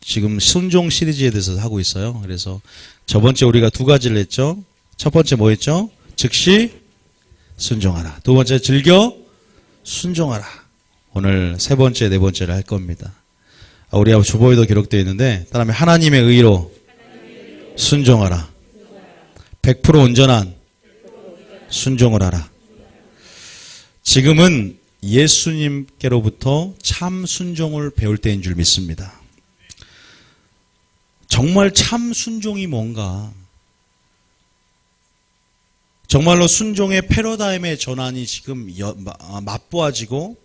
지금 순종 시리즈에 대해서 하고 있어요. 그래서 저번째 우리가 두 가지를 했죠. 첫 번째 뭐였죠? 즉시 순종하라. 두 번째 즐겨 순종하라. 오늘 세 번째, 네 번째를 할 겁니다. 우리 주보에도 기록되어 있는데 따라하면 하나님의 의로 순종하라. 100% 온전한 순종을 하라. 지금은 예수님께로부터 참 순종을 배울 때인 줄 믿습니다. 정말 참 순종이 뭔가, 정말로 순종의 패러다임의 전환이 지금 맛보아지고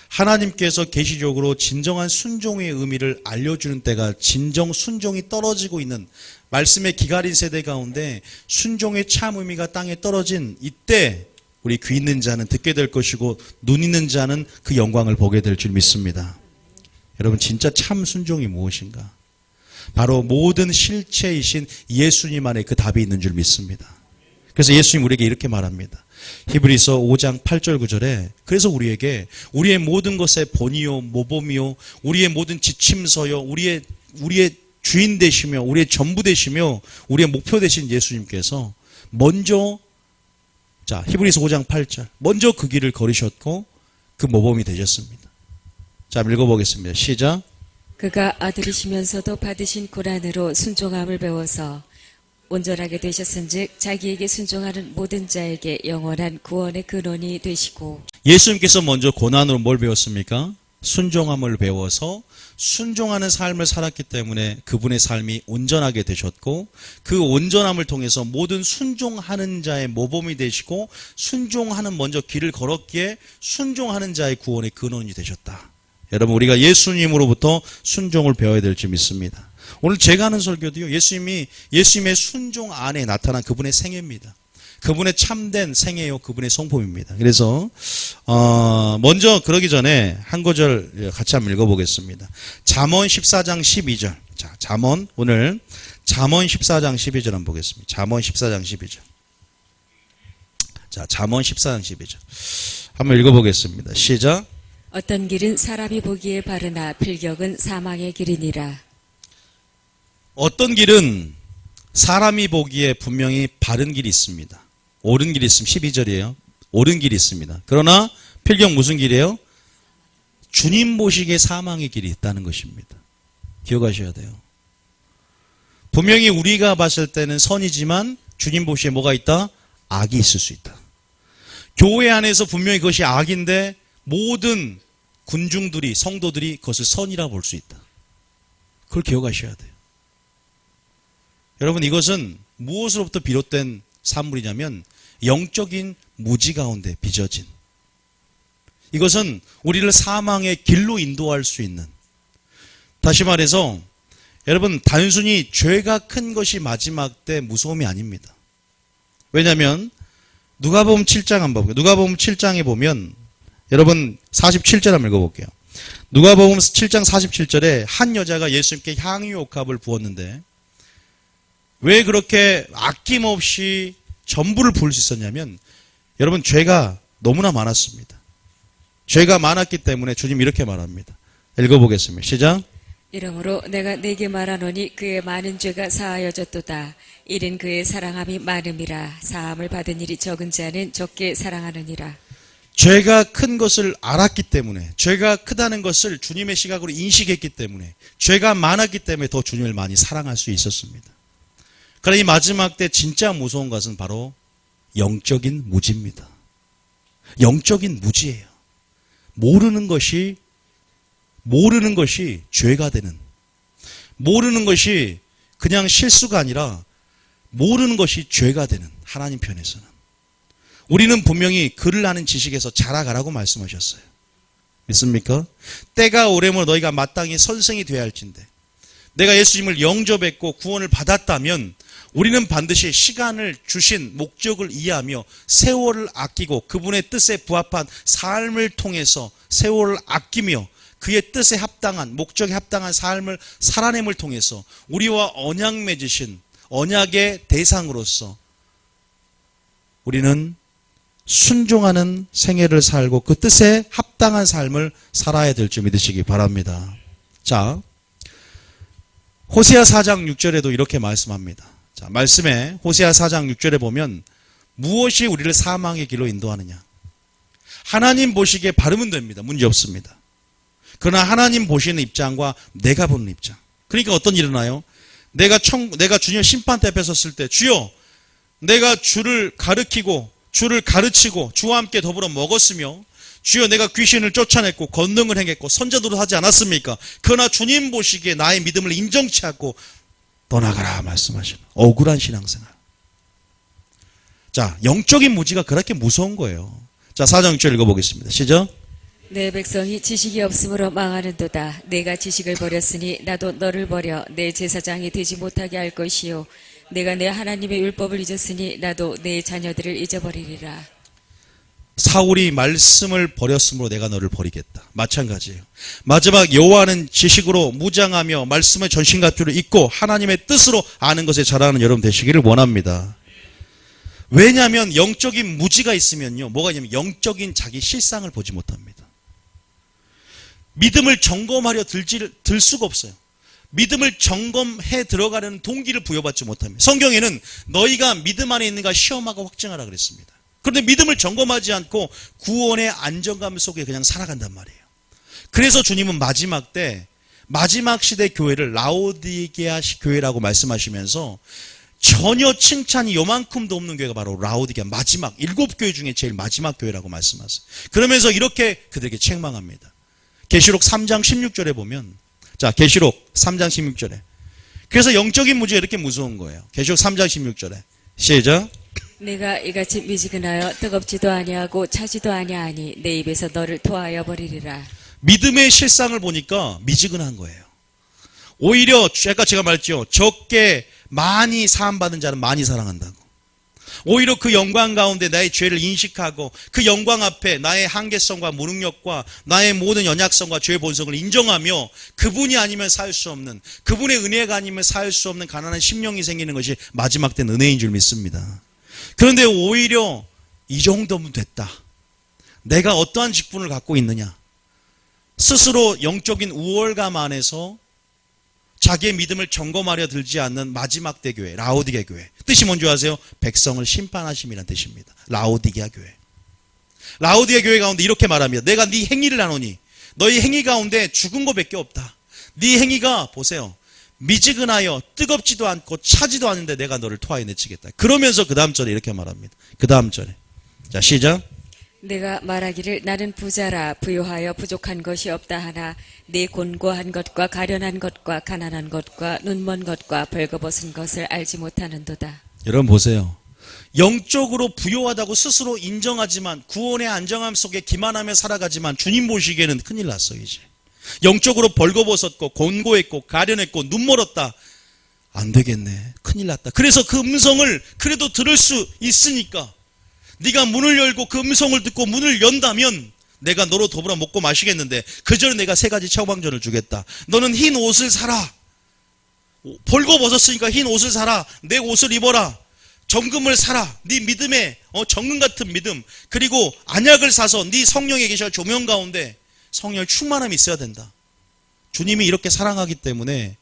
하나님께서 계시적으로 진정한 순종의 의미를 알려주는 때가 진정 순종이 떨어지고 있는 말씀의 기가린 세대 가운데 순종의 참 의미가 땅에 떨어진 이때 우리 귀 있는 자는 듣게 될 것이고 눈 있는 자는 그 영광을 보게 될 줄 믿습니다. 여러분 진짜 참 순종이 무엇인가? 바로 모든 실체이신 예수님 안에 그 답이 있는 줄 믿습니다. 그래서 예수님 우리에게 이렇게 말합니다. 히브리서 5장 8절 9절에 그래서 우리에게 우리의 모든 것의 본이요 모범이요 우리의 모든 지침서요 우리의 주인 되시며 우리의 전부 되시며 우리의 목표 되신 예수님께서 먼저 히브리서 5장 8절 먼저 그 길을 걸으셨고 그 모범이 되셨습니다. 자 읽어보겠습니다. 시작. 그가 아들이시면서도 받으신 고난으로 순종함을 배워서 온전하게 되셨은즉 자기에게 순종하는 모든 자에게 영원한 구원의 근원이 되시고. 예수님께서 먼저 고난으로 뭘 배웠습니까? 순종함을 배워서 순종하는 삶을 살았기 때문에 그분의 삶이 온전하게 되셨고 그 온전함을 통해서 모든 순종하는 자의 모범이 되시고 순종하는 먼저 길을 걸었기에 순종하는 자의 구원의 근원이 되셨다. 여러분 우리가 예수님으로부터 순종을 배워야 될 줄 믿습니다. 오늘 제가 하는 설교도요. 예수님의 순종 안에 나타난 그분의 생애입니다. 그분의 참된 생애요. 그분의 성품입니다. 그래서 먼저 그러기 전에 한 구절 같이 한번 읽어보겠습니다. 잠언 14장 12절. 자, 오늘 잠언 14장 12절 한번 보겠습니다. 잠언 14장 12절. 자, 잠언 14장 12절. 한번 읽어보겠습니다. 시작. 어떤 길은 사람이 보기에 바르나 필경은 사망의 길이니라. 어떤 길은 사람이 보기에 분명히 바른 길이 있습니다. 옳은 길이 있으면 12절이에요. 옳은 길이 있습니다. 그러나 필경 무슨 길이에요? 주님 보시기에 사망의 길이 있다는 것입니다. 기억하셔야 돼요. 분명히 우리가 봤을 때는 선이지만 주님 보시기에 뭐가 있다? 악이 있을 수 있다. 교회 안에서 분명히 그것이 악인데 모든 군중들이 성도들이 그것을 선이라 볼 수 있다. 그걸 기억하셔야 돼요. 여러분 이것은 무엇으로부터 비롯된 산물이냐면 영적인 무지 가운데 빚어진 이것은 우리를 사망의 길로 인도할 수 있는 다시 말해서 여러분 단순히 죄가 큰 것이 마지막 때 무서움이 아닙니다. 왜냐하면 누가복음 7장 한번 볼게요. 누가복음 7장에 보면 여러분 47절 한번 읽어볼게요. 누가복음 7장 47절에 한 여자가 예수님께 향유 옥합을 부었는데 왜 그렇게 아낌없이 전부를 부을 수 있었냐면 여러분 죄가 너무나 많았습니다. 죄가 많았기 때문에 주님 이렇게 말합니다. 읽어보겠습니다. 시작. 이러므로 내가 네게 말하노니 그의 많은 죄가 사하여졌도다. 이는 그의 사랑함이 많음이라. 사함을 받은 일이 적은 자는 적게 사랑하느니라. 죄가 큰 것을 알았기 때문에 죄가 크다는 것을 주님의 시각으로 인식했기 때문에 죄가 많았기 때문에 더 주님을 많이 사랑할 수 있었습니다. 그러나 이 마지막 때 진짜 무서운 것은 바로 영적인 무지입니다. 영적인 무지예요. 모르는 것이 죄가 되는, 모르는 것이 그냥 실수가 아니라 모르는 것이 죄가 되는 하나님 편에서는 우리는 분명히 글을 아는 지식에서 자라가라고 말씀하셨어요. 믿습니까? 때가 오래면 너희가 마땅히 선생이 되어야 할진대 내가 예수님을 영접했고 구원을 받았다면 우리는 반드시 시간을 주신 목적을 이해하며 세월을 아끼고 그분의 뜻에 부합한 삶을 통해서 세월을 아끼며 그의 뜻에 합당한 목적에 합당한 삶을 살아냄을 통해서 우리와 언약 맺으신 언약의 대상으로서 우리는 순종하는 생애를 살고 그 뜻에 합당한 삶을 살아야 될 줄 믿으시기 바랍니다. 자, 호세아 4장 6절에도 이렇게 말씀합니다. 자, 말씀에 호세아 4장 6절에 보면 무엇이 우리를 사망의 길로 인도하느냐. 하나님 보시기에 바르면 됩니다. 문제 없습니다. 그러나 하나님 보시는 입장과 내가 보는 입장. 그러니까 어떤 일이 일어나요? 내가 주님 심판대 앞에 섰을 때 주여 내가 주를 가르치고 주를 가르치고 주와 함께 더불어 먹었으며 주여 내가 귀신을 쫓아냈고 권능을 행했고 선자도를 하지 않았습니까? 그러나 주님 보시기에 나의 믿음을 인정치 않고 떠나가라 말씀하시는 억울한 신앙생활. 자, 영적인 무지가 그렇게 무서운 거예요. 자, 4장 6절 읽어보겠습니다. 시작. 내 백성이 지식이 없으므로 망하는도다. 내가 지식을 버렸으니 나도 너를 버려 내 제사장이 되지 못하게 할 것이요 내가 내 하나님의 율법을 잊었으니 나도 내 자녀들을 잊어버리리라. 사울이 말씀을 버렸으므로 내가 너를 버리겠다. 마찬가지예요. 마지막 여호와는 지식으로 무장하며 말씀의 전신갑주를 입고 하나님의 뜻으로 아는 것에 자라는 여러분 되시기를 원합니다. 왜냐하면 영적인 무지가 있으면요. 뭐가 있냐면 영적인 자기 실상을 보지 못합니다. 믿음을 점검하려 들 수가 없어요. 믿음을 점검해 들어가려는 동기를 부여받지 못합니다. 성경에는 너희가 믿음 안에 있는가 시험하고 확증하라 그랬습니다. 그런데 믿음을 점검하지 않고 구원의 안정감 속에 그냥 살아간단 말이에요. 그래서 주님은 마지막 때 마지막 시대 교회를 라오디게아 교회라고 말씀하시면서 전혀 칭찬이 요만큼도 없는 교회가 바로 라오디게아 마지막 7교회 중에 제일 마지막 교회라고 말씀하세요. 그러면서 이렇게 그들에게 책망합니다. 계시록 3장 16절에 보면 자, 계시록 3장 16절에 그래서 영적인 무지가 이렇게 무서운 거예요. 계시록 3장 16절에 시작. 내가 이같이 미지근하여 뜨겁지도 아니하고 차지도 아니하니 내 입에서 너를 토하여 버리리라. 믿음의 실상을 보니까 미지근한 거예요. 오히려 아까 제가 말했죠. 적게 많이 사함받은 자는 많이 사랑한다고. 오히려 그 영광 가운데 나의 죄를 인식하고 그 영광 앞에 나의 한계성과 무능력과 나의 모든 연약성과 죄의 본성을 인정하며 그분이 아니면 살 수 없는 그분의 은혜가 아니면 살 수 없는 가난한 심령이 생기는 것이 마지막 때는 은혜인 줄 믿습니다. 그런데 오히려 이 정도면 됐다. 내가 어떠한 직분을 갖고 있느냐. 스스로 영적인 우월감 안에서 자기의 믿음을 점검하려 들지 않는 마지막 때 교회, 라오디게아 교회. 뜻이 뭔지 아세요? 백성을 심판하심이라는 뜻입니다. 라오디게아 교회. 라오디게아 교회 가운데 이렇게 말합니다. 내가 네 행위를 아노니 너희 행위 가운데 죽은 것밖에 없다. 네 행위가 보세요. 미지근하여 뜨겁지도 않고 차지도 않은데 내가 너를 토하여 내치겠다. 그러면서 그 다음 절에 이렇게 말합니다. 그 다음 절에. 자, 시작. 내가 말하기를 나는 부자라 부요하여 부족한 것이 없다 하나 내 곤고한 것과 가련한 것과 가난한 것과 눈먼 것과 벌거벗은 것을 알지 못하는도다. 여러분 보세요. 영적으로 부요하다고 스스로 인정하지만 구원의 안정함 속에 기만하며 살아가지만 주님 보시기에는 큰일 났어요. 이제 영적으로 벌거벗었고 곤고했고 가련했고 눈멀었다. 안 되겠네. 큰일 났다. 그래서 그 음성을 그래도 들을 수 있으니까 네가 문을 열고 그 음성을 듣고 문을 연다면 내가 너로 더불어 먹고 마시겠는데 그전에 내가 3가지 처방전을 주겠다. 너는 흰 옷을 사라. 벌거벗었으니까 흰 옷을 사라. 내 옷을 입어라. 정금을 사라. 네 믿음에 정금 같은 믿음. 그리고 안약을 사서 네 성령에 계셔 조명 가운데 성령 충만함이 있어야 된다. 주님이 이렇게 사랑하기 때문에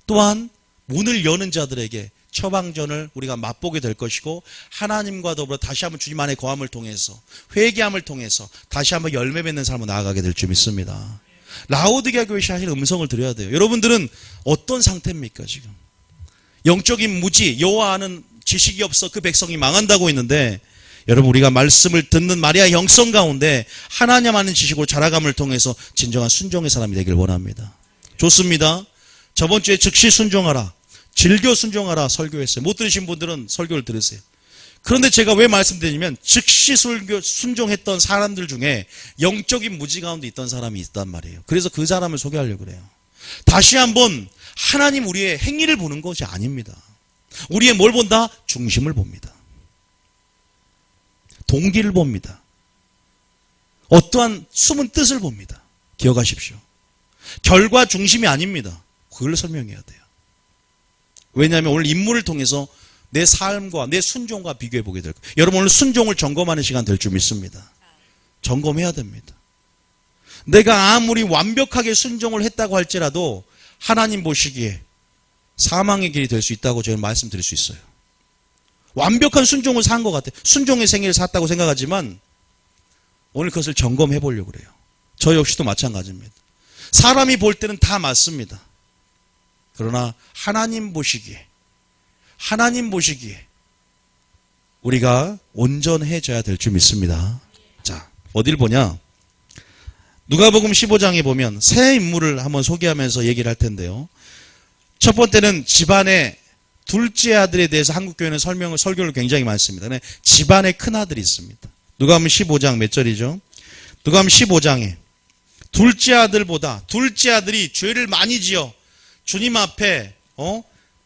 또한 문을 여는 자들에게 처방전을 우리가 맛보게 될 것이고 하나님과 더불어 다시 한번 주님 안에 거함을 통해서 회개함을 통해서 다시 한번 열매 맺는 삶으로 나아가게 될 줄 믿습니다. 라오디게아 교회 하시는 음성을 들어야 돼요. 여러분들은 어떤 상태입니까 지금? 영적인 무지, 여호와 아는 지식이 없어 그 백성이 망한다고 했는데 여러분 우리가 말씀을 듣는 마리아 영성 가운데 하나님 아는 지식으로 자라감을 통해서 진정한 순종의 사람이 되길 원합니다. 좋습니다. 저번 주에 즉시 순종하라. 즐겨 순종하라 설교했어요. 못 들으신 분들은 설교를 들으세요. 그런데 제가 왜 말씀드리냐면 즉시 순종했던 사람들 중에 영적인 무지 가운데 있던 사람이 있단 말이에요. 그래서 그 사람을 소개하려고 그래요. 다시 한번 하나님 우리의 행위를 보는 것이 아닙니다. 우리의 뭘 본다? 중심을 봅니다. 동기를 봅니다. 어떠한 숨은 뜻을 봅니다. 기억하십시오. 결과 중심이 아닙니다. 그걸 설명해야 돼요. 왜냐하면 오늘 인물을 통해서 내 삶과 내 순종과 비교해 보게 될 거예요. 여러분 오늘 순종을 점검하는 시간 될 줄 믿습니다. 점검해야 됩니다. 내가 아무리 완벽하게 순종을 했다고 할지라도 하나님 보시기에 사망의 길이 될 수 있다고 저는 말씀드릴 수 있어요. 완벽한 순종을 산 것 같아요. 순종의 생애를 샀다고 생각하지만 오늘 그것을 점검해 보려고 그래요. 저 역시도 마찬가지입니다. 사람이 볼 때는 다 맞습니다. 그러나 하나님 보시기에 우리가 온전해져야 될 줄 믿습니다. 자, 어딜 보냐? 누가복음 15장에 보면 세 인물을 한번 소개하면서 얘기를 할 텐데요. 첫 번째는 집안의 둘째 아들에 대해서 한국교회는 설교를 굉장히 많습니다. 집안의 큰아들이 있습니다. 누가복음 15장 몇 절이죠? 누가복음 15장에 둘째 아들이 죄를 많이 지어 주님 앞에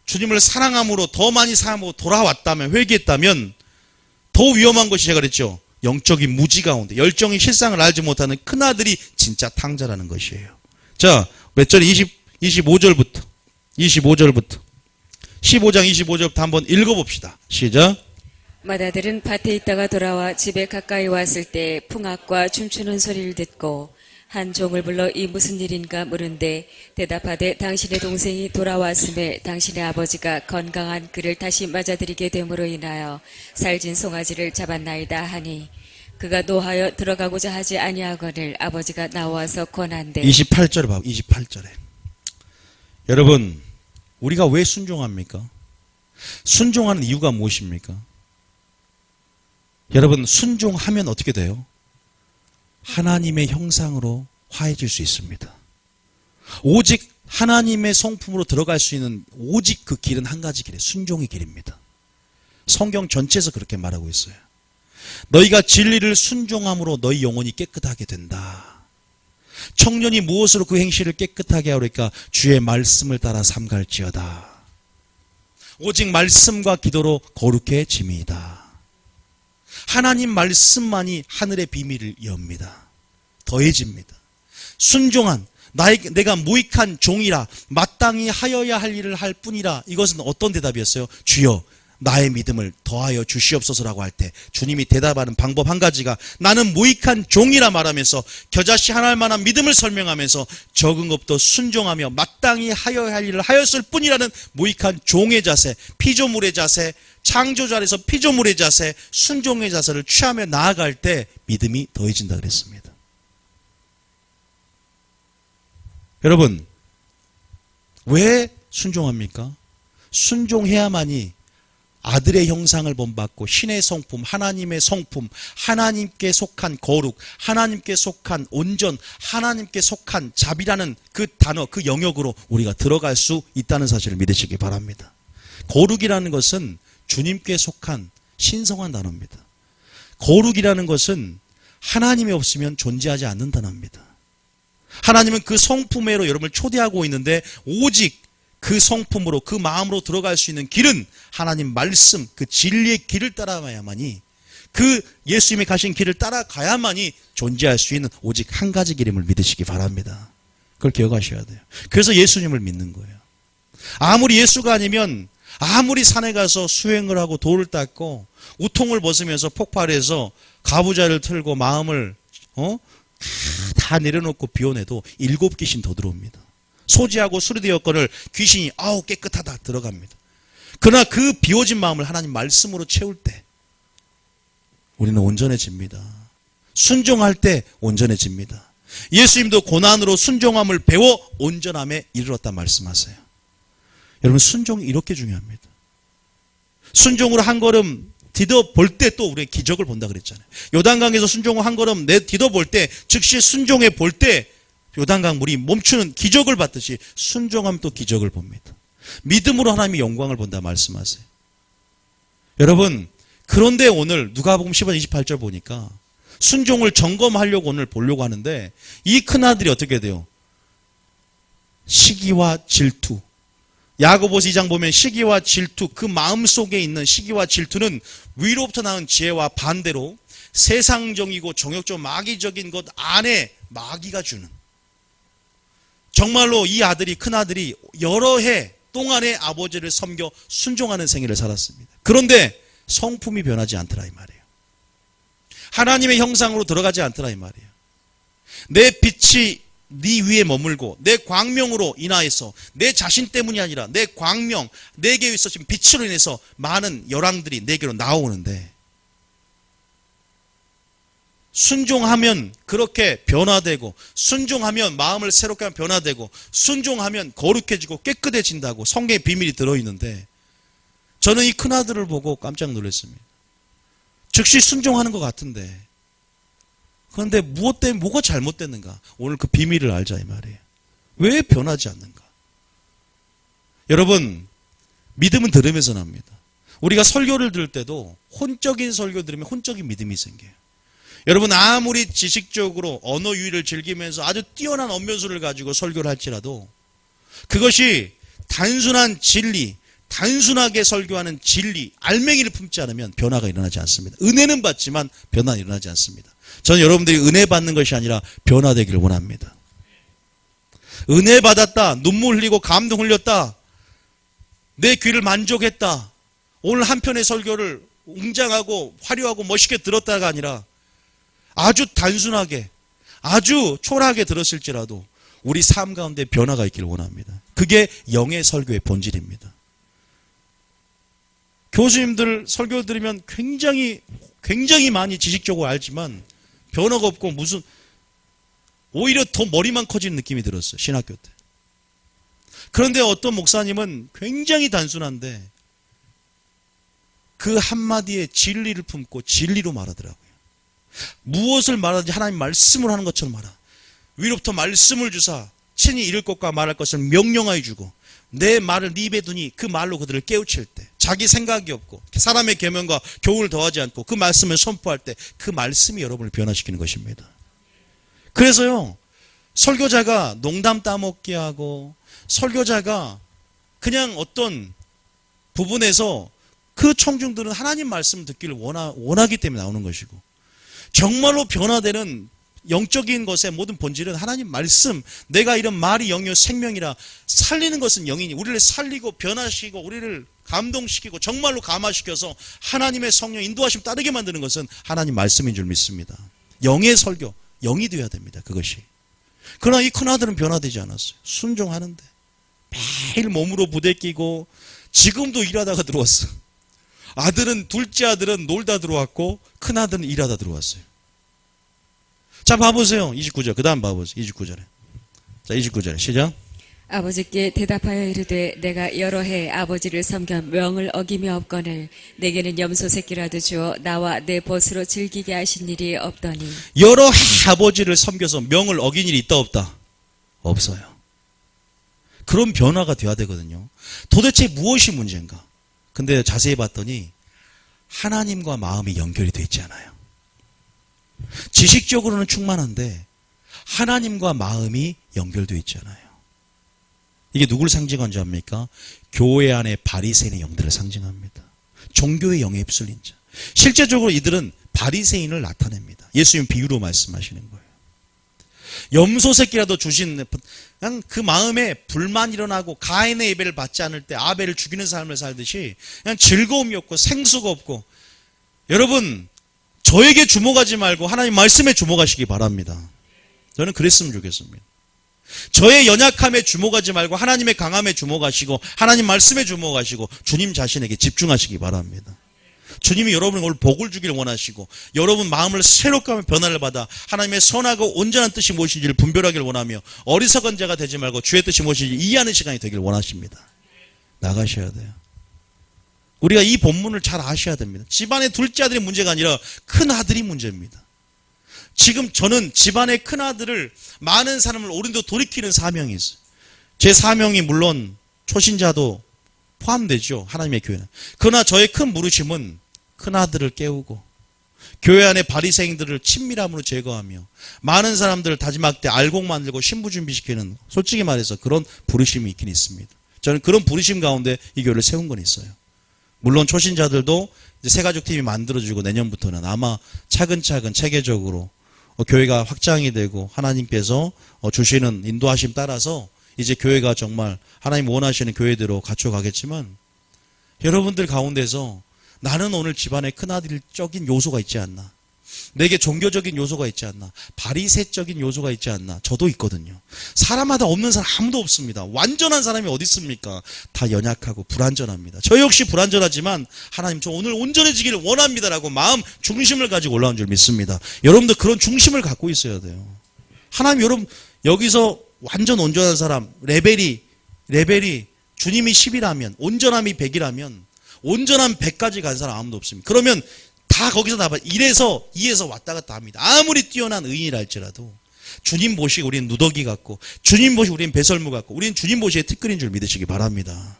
주님을 사랑함으로 더 많이 사랑하고 돌아왔다면, 회개했다면 더 위험한 것이 제가 그랬죠. 영적인 무지 가운데 열정의 실상을 알지 못하는 큰아들이 진짜 탕자라는 것이에요. 자, 몇 절? 25절부터 15장 25절부터 한번 읽어봅시다. 시작. 맏아들은 밭에 있다가 돌아와 집에 가까이 왔을 때 풍악과 춤추는 소리를 듣고 한 종을 불러 이 무슨 일인가 물은데 대답하되 당신의 동생이 돌아왔음에 당신의 아버지가 건강한 그를 다시 맞아들이게 됨으로 인하여 살진 송아지를 잡았나이다 하니 그가 노하여 들어가고자 하지 아니하거늘 아버지가 나와서 권한대. 28절에 봐. 28절에. 여러분, 우리가 왜 순종합니까? 순종하는 이유가 무엇입니까? 여러분, 순종하면 어떻게 돼요? 하나님의 형상으로 화해질 수 있습니다. 오직 하나님의 성품으로 들어갈 수 있는 오직 그 길은 한 가지 길이에요. 순종의 길입니다. 성경 전체에서 그렇게 말하고 있어요. 너희가 진리를 순종함으로 너희 영혼이 깨끗하게 된다. 청년이 무엇으로 그 행실을 깨끗하게 하리까? 주의 말씀을 따라 삼갈지어다. 오직 말씀과 기도로 거룩해짐이다. 하나님 말씀만이 하늘의 비밀을 엽니다. 더해집니다. 순종한 내가 무익한 종이라 마땅히 하여야 할 일을 할 뿐이라. 이것은 어떤 대답이었어요? 주여 나의 믿음을 더하여 주시옵소서라고 할 때 주님이 대답하는 방법 한 가지가 나는 무익한 종이라 말하면서 겨자씨 하나만한 믿음을 설명하면서 적은 것도 순종하며 마땅히 하여야 할 일을 하였을 뿐이라는 무익한 종의 자세, 피조물의 자세, 창조자에서 피조물의 자세, 순종의 자세를 취하며 나아갈 때 믿음이 더해진다 그랬습니다. 여러분, 왜 순종합니까? 순종해야만이 아들의 형상을 본받고 신의 성품, 하나님의 성품, 하나님께 속한 거룩, 하나님께 속한 온전, 하나님께 속한 자비라는 그 단어, 그 영역으로 우리가 들어갈 수 있다는 사실을 믿으시기 바랍니다. 거룩이라는 것은 주님께 속한 신성한 단어입니다. 거룩이라는 것은 하나님이 없으면 존재하지 않는 단어입니다. 하나님은 그 성품으로 여러분을 초대하고 있는데 오직 그 성품으로 그 마음으로 들어갈 수 있는 길은 하나님 말씀 그 진리의 길을 따라가야만이 그 예수님이 가신 길을 따라가야만이 존재할 수 있는 오직 한 가지 길임을 믿으시기 바랍니다. 그걸 기억하셔야 돼요. 그래서 예수님을 믿는 거예요. 아무리 예수가 아니면 아무리 산에 가서 수행을 하고 돌을 닦고 우통을 벗으면서 폭발해서 가부좌를 틀고 마음을 다 내려놓고 비워내도 7귀신 더 들어옵니다. 소지하고 수리되었거늘 귀신이 아우 깨끗하다 들어갑니다. 그러나 그 비워진 마음을 하나님 말씀으로 채울 때 우리는 온전해집니다. 순종할 때 온전해집니다. 예수님도 고난으로 순종함을 배워 온전함에 이르렀다 말씀하세요. 여러분, 순종이 이렇게 중요합니다. 순종으로 한 걸음 디뎌볼 때 또 우리의 기적을 본다 그랬잖아요. 요단강에서 순종을 한 걸음 디뎌볼 때 즉시 순종해 볼 때 요단강 물이 멈추는 기적을 봤듯이 순종하면 또 기적을 봅니다. 믿음으로 하나님의 영광을 본다 말씀하세요. 여러분, 그런데 오늘 누가복음 15장 28절 보니까 순종을 점검하려고 오늘 보려고 하는데 이 큰아들이 어떻게 돼요? 시기와 질투. 야고보서 2장 보면 시기와 질투, 그 마음속에 있는 시기와 질투는 위로부터 나온 지혜와 반대로 세상적이고 정욕적 마귀적인 것 안에 마귀가 주는, 정말로 이 아들이, 큰아들이 여러 해 동안에 아버지를 섬겨 순종하는 생애를 살았습니다. 그런데 성품이 변하지 않더라 이 말이에요. 하나님의 형상으로 들어가지 않더라 이 말이에요. 내 빛이 네 위에 머물고 내 광명으로 인하여서 내 자신 때문이 아니라 내 광명, 내게 있어진 빛으로 인해서 많은 열왕들이 내게로 나오는데 순종하면 그렇게 변화되고 순종하면 마음을 새롭게 하면 변화되고 순종하면 거룩해지고 깨끗해진다고 성경의 비밀이 들어있는데 저는 이 큰아들을 보고 깜짝 놀랐습니다. 즉시 순종하는 것 같은데 그런데 무엇 때문에 뭐가 잘못됐는가? 오늘 그 비밀을 알자 이 말이에요. 왜 변하지 않는가? 여러분 믿음은 들으면서 납니다. 우리가 설교를 들을 때도 혼적인 설교 들으면 혼적인 믿음이 생겨요. 여러분 아무리 지식적으로 언어 유희를 즐기면서 아주 뛰어난 언변술을 가지고 설교를 할지라도 그것이 단순한 진리, 단순하게 설교하는 진리, 알맹이를 품지 않으면 변화가 일어나지 않습니다. 은혜는 받지만 변화는 일어나지 않습니다. 저는 여러분들이 은혜 받는 것이 아니라 변화되기를 원합니다. 은혜 받았다, 눈물 흘리고 감동 흘렸다, 내 귀를 만족했다, 오늘 한 편의 설교를 웅장하고 화려하고 멋있게 들었다가 아니라 아주 단순하게 아주 초라하게 들었을지라도 우리 삶 가운데 변화가 있기를 원합니다. 그게 영의 설교의 본질입니다. 교수님들 설교 들으면 굉장히 많이 지식적으로 알지만 변화가 없고 무슨 오히려 더 머리만 커지는 느낌이 들었어요. 신학교 때. 그런데 어떤 목사님은 굉장히 단순한데 그 한마디에 진리를 품고 진리로 말하더라고요. 무엇을 말하든지 하나님 말씀을 하는 것처럼 말하. 위로부터 말씀을 주사 친히 이룰 것과 말할 것을 명령하여 주고 내 말을 네 입에 두니 그 말로 그들을 깨우칠 때 자기 생각이 없고 사람의 계명과 교훈을 더하지 않고 그 말씀을 선포할 때 그 말씀이 여러분을 변화시키는 것입니다. 그래서요 설교자가 농담 따먹기 하고 설교자가 그냥 어떤 부분에서 그 청중들은 하나님 말씀을 듣기를 원하기 때문에 나오는 것이고 정말로 변화되는 영적인 것의 모든 본질은 하나님 말씀, 내가 이런 말이 영이요 생명이라 살리는 것은 영이니 우리를 살리고 변화시키고 우리를 감동시키고 정말로 감화시켜서 하나님의 성령 인도하심 따르게 만드는 것은 하나님 말씀인 줄 믿습니다. 영의 설교, 영이 되어야 됩니다. 그것이. 그러나 이 큰아들은 변화되지 않았어요. 순종하는데 매일 몸으로 부대끼고 지금도 일하다가 들어왔어. 둘째 아들은 놀다 들어왔고 큰아들은 일하다 들어왔어요. 자 봐보세요. 29절 그 다음 봐보세요. 29절에 자 29절에 시작. 아버지께 대답하여 이르되 내가 여러 해 아버지를 섬겨 명을 어기며 없거늘 내게는 염소 새끼라도 주어 나와 내 벗으로 즐기게 하신 일이 없더니. 여러 해 아버지를 섬겨서 명을 어긴 일이 있다 없다? 없어요. 그런 변화가 돼야 되거든요. 도대체 무엇이 문제인가? 근데 자세히 봤더니 하나님과 마음이 연결이 되어 있지 않아요. 지식적으로는 충만한데 하나님과 마음이 연결되어 있지 않아요. 이게 누구를 상징한 줄 압니까? 교회 안에 바리새인의 영들을 상징합니다. 종교의 영에 휩쓸린 자. 실제적으로 이들은 바리새인을 나타냅니다. 예수님 비유로 말씀하시는 거예요. 염소 새끼라도 주신 그냥 그 마음에 불만 일어나고 가인의 예배를 받지 않을 때 아벨을 죽이는 삶을 살듯이 그냥 즐거움이 없고 생수가 없고 여러분 저에게 주목하지 말고 하나님 말씀에 주목하시기 바랍니다. 저는 그랬으면 좋겠습니다. 저의 연약함에 주목하지 말고 하나님의 강함에 주목하시고 하나님 말씀에 주목하시고 주님 자신에게 집중하시기 바랍니다. 주님이 여러분이 오늘 복을 주기를 원하시고 여러분 마음을 새롭게 하며 변화를 받아 하나님의 선하고 온전한 뜻이 무엇인지를 분별하기를 원하며 어리석은 자가 되지 말고 주의 뜻이 무엇인지 이해하는 시간이 되기를 원하십니다. 나가셔야 돼요. 우리가 이 본문을 잘 아셔야 됩니다. 집안의 둘째 아들이 문제가 아니라 큰 아들이 문제입니다. 지금 저는 집안의 큰 아들을 많은 사람을 오른도 돌이키는 사명이 있어요. 제 사명이 물론 초신자도 포함되죠. 하나님의 교회는. 그러나 저의 큰 부르심은 큰 아들을 깨우고 교회 안에 바리새인들을 친밀함으로 제거하며 많은 사람들을 다지막대 알곡 만들고 신부 준비시키는 솔직히 말해서 그런 부르심이 있긴 있습니다. 저는 그런 부르심 가운데 이 교회를 세운 건 있어요. 물론 초신자들도 이제 새가족팀이 만들어지고 내년부터는 아마 차근차근 체계적으로 교회가 확장이 되고 하나님께서 주시는 인도하심 따라서 이제 교회가 정말 하나님 원하시는 교회대로 갖춰가겠지만 여러분들 가운데서 나는 오늘 집안에 큰아들적인 요소가 있지 않나. 내게 종교적인 요소가 있지 않나? 바리새적인 요소가 있지 않나? 저도 있거든요. 사람마다 없는 사람 아무도 없습니다. 완전한 사람이 어디 있습니까? 다 연약하고 불완전합니다. 저 역시 불완전하지만 하나님 저 오늘 온전해지기를 원합니다라고 마음 중심을 가지고 올라온 줄 믿습니다. 여러분도 그런 중심을 갖고 있어야 돼요. 하나님 여러분 여기서 완전 온전한 사람 레벨이 주님이 10이라면 온전함이 100이라면 온전한 100까지 간 사람 아무도 없습니다. 그러면 다 거기서 나봐 1에서 2에서 왔다 갔다 합니다. 아무리 뛰어난 의인이라 할지라도 주님 보시고 우리는 누더기 같고 주님 보시고 우리는 배설무 같고 우리는 주님 보시기에 티끌인 줄 믿으시기 바랍니다.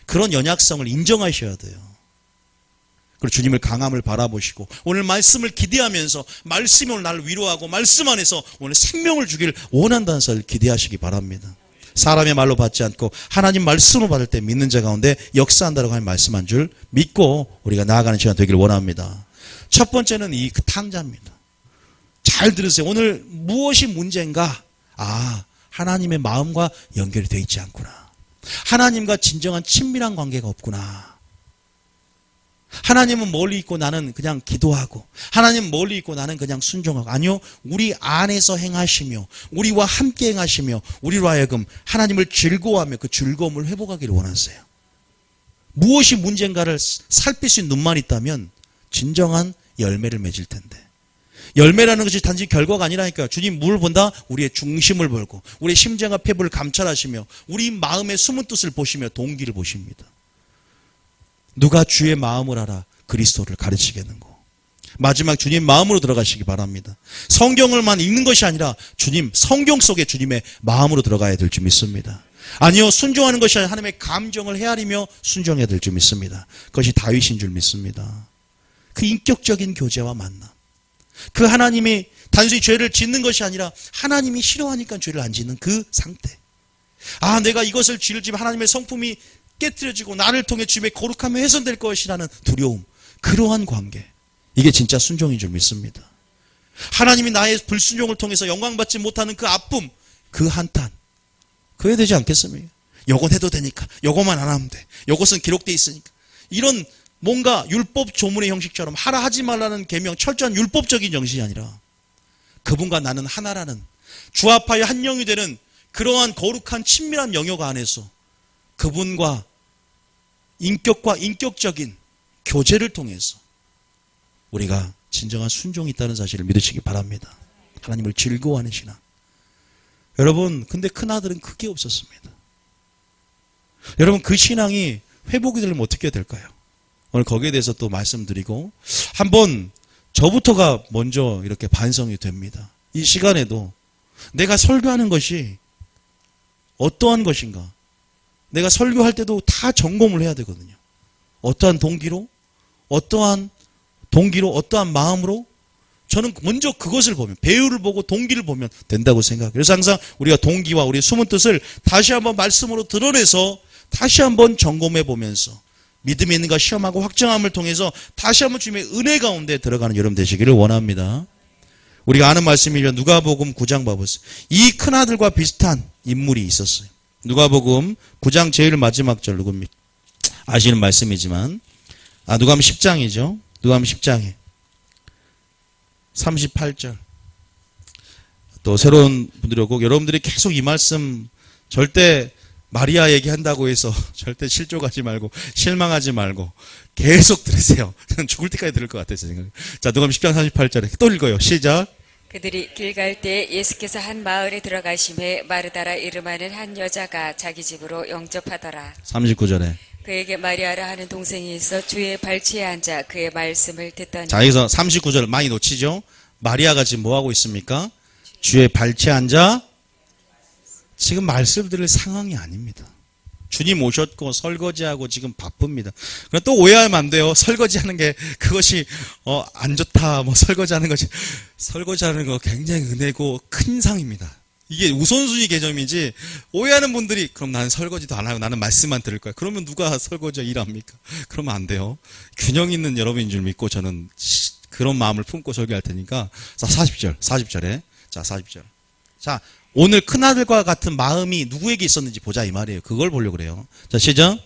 그런 연약성을 인정하셔야 돼요. 그리고 주님을 강함을 바라보시고 오늘 말씀을 기대하면서 말씀이 오늘 나를 위로하고 말씀 안에서 오늘 생명을 주기를 원한다는 사실을 기대하시기 바랍니다. 사람의 말로 받지 않고 하나님 말씀으로 받을 때 믿는 자 가운데 역사한다라고 하는 말씀한 줄 믿고 우리가 나아가는 시간 되기를 원합니다. 첫 번째는 이 탕자입니다. 잘 들으세요. 오늘 무엇이 문제인가? 하나님의 마음과 연결이 되어 있지 않구나. 하나님과 진정한 친밀한 관계가 없구나. 하나님은 멀리 있고 나는 그냥 기도하고 하나님은 멀리 있고 나는 그냥 순종하고 아니요. 우리 안에서 행하시며 우리와 함께 행하시며 우리로 하여금 하나님을 즐거워하며 그 즐거움을 회복하기를 원하세요. 무엇이 문제인가를 살필 수 있는 눈만 있다면 진정한 열매를 맺을 텐데 열매라는 것이 단지 결과가 아니라니까요. 주님 뭘 본다? 우리의 중심을 보고 우리의 심장과 폐부를 감찰하시며 우리 마음의 숨은 뜻을 보시며 동기를 보십니다. 누가 주의 마음을 알아 그리스도를 가르치겠는고. 마지막 주님 마음으로 들어가시기 바랍니다. 성경을만 읽는 것이 아니라 주님 성경 속에 주님의 마음으로 들어가야 될 줄 믿습니다. 아니요 순종하는 것이 아니라 하나님의 감정을 헤아리며 순종해야 될 줄 믿습니다. 그것이 다윗인 줄 믿습니다. 그 인격적인 교제와 만남. 그 하나님이 단순히 죄를 짓는 것이 아니라 하나님이 싫어하니까 죄를 안 짓는 그 상태. 내가 이것을 죄를 지면 하나님의 성품이 깨트려지고 나를 통해 주님의 거룩함이 훼손될 것이라는 두려움. 그러한 관계. 이게 진짜 순종인 줄 믿습니다. 하나님이 나의 불순종을 통해서 영광받지 못하는 그 아픔, 그 한탄. 그래야 되지 않겠습니까? 요건 해도 되니까. 요거만 안 하면 돼. 요것은 기록되어 있으니까. 이런 뭔가 율법 조문의 형식처럼 하라 하지 말라는 계명, 철저한 율법적인 정신이 아니라 그분과 나는 하나라는 주 앞하여 한 영이 되는 그러한 거룩한 친밀한 영역 안에서 그분과 인격과 인격적인 교제를 통해서 우리가 진정한 순종이 있다는 사실을 믿으시기 바랍니다. 하나님을 즐거워하는 신앙. 여러분 근데 큰아들은 그게 없었습니다. 여러분 그 신앙이 회복이 되려면 어떻게 될까요? 오늘 거기에 대해서 또 말씀드리고 한번 저부터가 먼저 이렇게 반성이 됩니다. 이 시간에도 내가 설교하는 것이 어떠한 것인가? 내가 설교할 때도 다 점검을 해야 되거든요. 어떠한 동기로, 어떠한 마음으로 저는 먼저 그것을 보면 배우를 보고 동기를 보면 된다고 생각해요. 그래서 항상 우리가 동기와 우리의 숨은 뜻을 다시 한번 말씀으로 드러내서 다시 한번 점검해 보면서 믿음이 있는가 시험하고 확정함을 통해서 다시 한번 주님의 은혜 가운데 들어가는 여러분 되시기를 원합니다. 우리가 아는 말씀이죠. 누가복음 9장 봐보세요. 이 큰아들과 비슷한 인물이 있었어요. 누가복음 9장 제일 마지막 절 누굽니까? 아시는 말씀이지만 누가복음 10장이죠. 누가복음 10장에 38절. 또 새로운 분들이 오고 여러분들이 계속 이 말씀 절대 마리아 얘기한다고 해서 절대 실족하지 말고 실망하지 말고 계속 들으세요. 저는 죽을 때까지 들을 것 같아서 생각해요. 자, 누가복음 10장 38절에 또 읽어요. 시작. 그들이 길 갈 때 예수께서 한 마을에 들어가심에 마르다라 이름하는 한 여자가 자기 집으로 영접하더라. 39절에 그에게 마리아라 하는 동생이 있어 주의 발치에 앉아 그의 말씀을 듣더니. 자, 여기서 39절 많이 놓치죠. 마리아가 지금 뭐하고 있습니까? 주의 발치에 앉아 지금 말씀 드릴 상황이 아닙니다. 주님 오셨고 설거지하고 지금 바쁩니다. 그럼 또 오해하면 안 돼요. 설거지하는 게 그것이 안 좋다. 설거지하는 것이 설거지하는 거 굉장히 은혜고 큰 상입니다. 이게 우선순위 개념이지 오해하는 분들이 그럼 나는 설거지도 안 하고 나는 말씀만 들을 거야. 그러면 누가 설거지 일합니까? 그러면 안 돼요. 균형 있는 여러분인 줄 믿고 저는 그런 마음을 품고 설교할 테니까. 자, 40절에 자 40절. 자, 오늘 큰아들과 같은 마음이 누구에게 있었는지 보자 이 말이에요. 그걸 보려고 그래요. 자, 시작.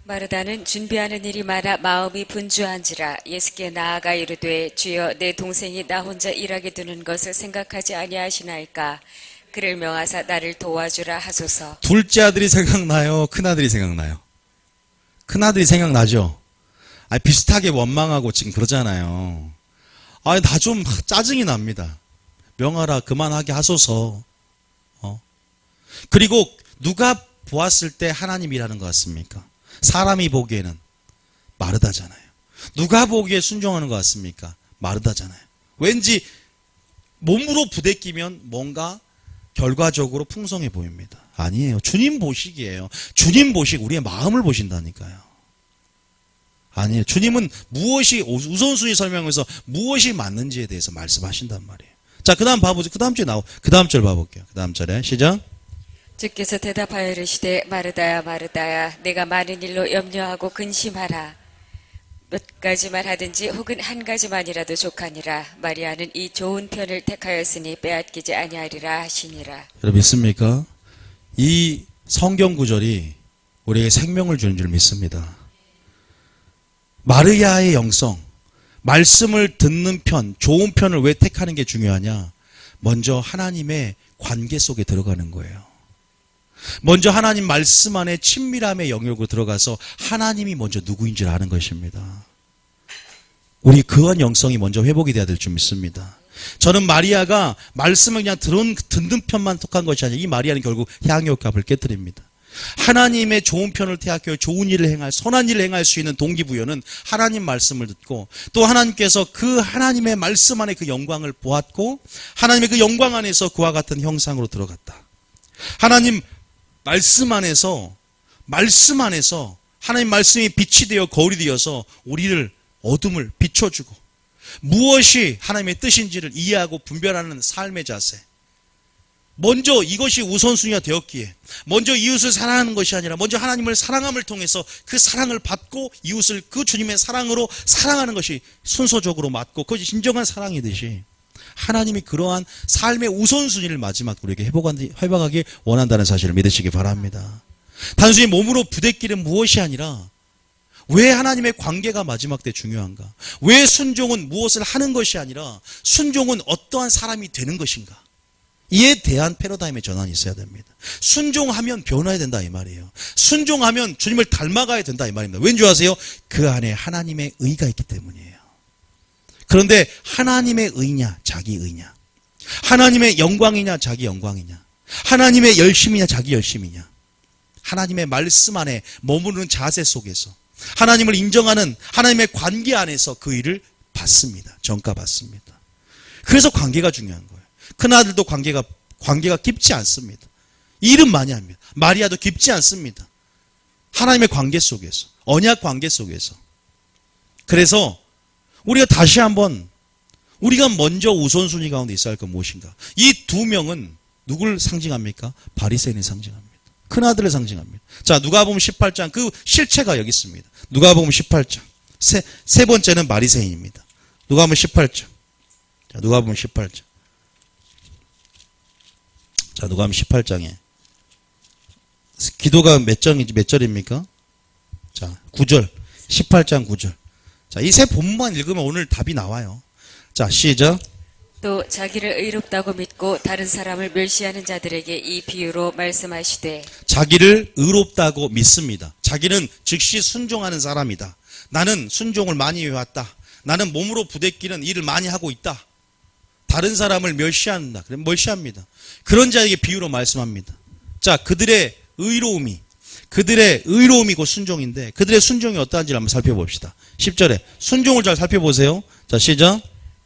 마르다는 준비하는 일이 많아 마음이 분주한지라 예수께 나아가 이르되 주여 내 동생이 나 혼자 일하게 두는 것을 생각하지 아니하시나이까. 그를 명하사 나를 도와주라 하소서. 둘째 아들이 생각나요? 큰아들이 생각나요? 큰아들이 생각나죠? 비슷하게 원망하고 지금 그러잖아요. 나 좀 짜증이 납니다. 명하라 그만하게 하소서. 그리고 누가 보았을 때 하나님이라는 것 같습니까? 사람이 보기에는 마르다잖아요. 누가 보기에 순종하는 것 같습니까? 마르다잖아요. 왠지 몸으로 부대끼면 뭔가 결과적으로 풍성해 보입니다. 아니에요. 주님 보시기에요. 주님 보시고 우리의 마음을 보신다니까요. 아니에요. 주님은 무엇이 우선순위 설명에서 무엇이 맞는지에 대해서 말씀하신단 말이에요. 자, 그다음 봐보죠. 그다음 절 봐볼게요. 그다음 절에 시작. 주께서 대답하여 이르시되 마르다야 마르다야 내가 많은 일로 염려하고 근심하라. 몇 가지만 하든지 혹은 한 가지만이라도 족하니라. 마리아는 이 좋은 편을 택하였으니 빼앗기지 아니하리라 하시니라. 여러분 믿습니까? 이 성경 구절이 우리에게 생명을 주는 줄 믿습니다. 마르야의 영성, 말씀을 듣는 편, 좋은 편을 왜 택하는 게 중요하냐? 먼저 하나님의 관계 속에 들어가는 거예요. 먼저 하나님 말씀 안에 친밀함의 영역으로 들어가서 하나님이 먼저 누구인지를 아는 것입니다. 우리 그한 영성이 먼저 회복이 돼야 될 줄 믿습니다. 저는 마리아가 말씀을 그냥 듣는 편만 택한 것이 아니라 이 마리아는 결국 향유 값을 깨뜨립니다. 하나님의 좋은 편을 택하여 좋은 일을 행할, 선한 일을 행할 수 있는 동기부여는 하나님 말씀을 듣고 또 하나님께서 그 하나님의 말씀 안에 그 영광을 보았고 하나님의 그 영광 안에서 그와 같은 형상으로 들어갔다. 하나님 말씀 안에서 하나님 말씀이 빛이 되어 거울이 되어서 우리를 어둠을 비춰주고 무엇이 하나님의 뜻인지를 이해하고 분별하는 삶의 자세. 먼저 이것이 우선순위가 되었기에 먼저 이웃을 사랑하는 것이 아니라 먼저 하나님을 사랑함을 통해서 그 사랑을 받고 이웃을 그 주님의 사랑으로 사랑하는 것이 순서적으로 맞고 그것이 진정한 사랑이듯이 하나님이 그러한 삶의 우선순위를 마지막 우리에게 회복하기 원한다는 사실을 믿으시기 바랍니다. 단순히 몸으로 부대끼는 무엇이 아니라 왜 하나님의 관계가 마지막 때 중요한가? 왜 순종은 무엇을 하는 것이 아니라 순종은 어떠한 사람이 되는 것인가? 이에 대한 패러다임의 전환이 있어야 됩니다. 순종하면 변화해야 된다 이 말이에요. 순종하면 주님을 닮아가야 된다 이 말입니다. 왠지 아세요? 그 안에 하나님의 의가 있기 때문이에요. 그런데 하나님의 의냐 자기 의냐, 하나님의 영광이냐 자기 영광이냐, 하나님의 열심이냐 자기 열심이냐, 하나님의 말씀 안에 머무르는 자세 속에서 하나님을 인정하는 하나님의 관계 안에서 그 일을 받습니다. 전가받습니다. 그래서 관계가 중요한 거예요. 큰아들도 관계가 깊지 않습니다. 일은 많이 합니다. 마리아도 깊지 않습니다. 하나님의 관계 속에서, 언약 관계 속에서. 그래서 우리가 다시 한번 우리가 먼저 우선순위 가운데 있어야 할 건 무엇인가? 이 두 명은 누구를 상징합니까? 바리새인을 상징합니다. 큰아들을 상징합니다. 자, 누가복음 18장 그 실체가 여기 있습니다. 누가복음 18장. 세 번째는 바리새인입니다. 누가복음 18장. 자, 누가복음 18장. 자, 누가복음 18장에 기도가 몇 절입니까? 자, 9절. 18장 9절. 자, 이 세 본문만 읽으면 오늘 답이 나와요. 자, 시작. 또 자기를 의롭다고 믿고 다른 사람을 멸시하는 자들에게 이 비유로 말씀하시되 자기를 의롭다고 믿습니다. 자기는 즉시 순종하는 사람이다. 나는 순종을 많이 해왔다. 나는 몸으로 부대끼는 일을 많이 하고 있다. 다른 사람을 멸시한다. 그럼 멸시합니다. 그런 자에게 비유로 말씀합니다. 자, 그들의 의로움이 곧 순종인데 그들의 순종이 어떠한지를 한번 살펴봅시다. 10절에 순종을 잘 살펴보세요. 자, 시작.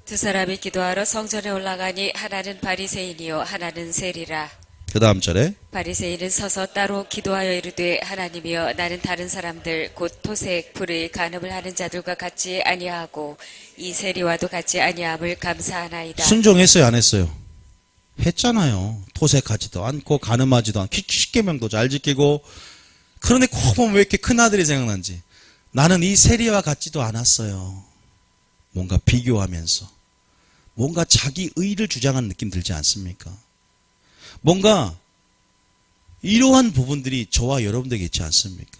두 사람이 기도하러 성전에 올라가니 하나는 바리새인이요 하나는 세리라. 그 다음 절에 바리새인은 서서 따로 기도하여 이르되 하나님이여 나는 다른 사람들 곧 토색, 불의, 간음을 하는 자들과 같이 아니하고 이 세리와도 같이 아니함을 감사하나이다. 순종했어요 안 했어요? 했잖아요. 토색하지도 않고 간음하지도 않고 십계명도 잘 지키고. 그런데 꼭 보면 왜 이렇게 큰아들이 생각난지. 나는 이 세리와 같지도 않았어요. 뭔가 비교하면서 뭔가 자기 의를 주장하는 느낌 들지 않습니까? 뭔가 이러한 부분들이 저와 여러분들에게 있지 않습니까?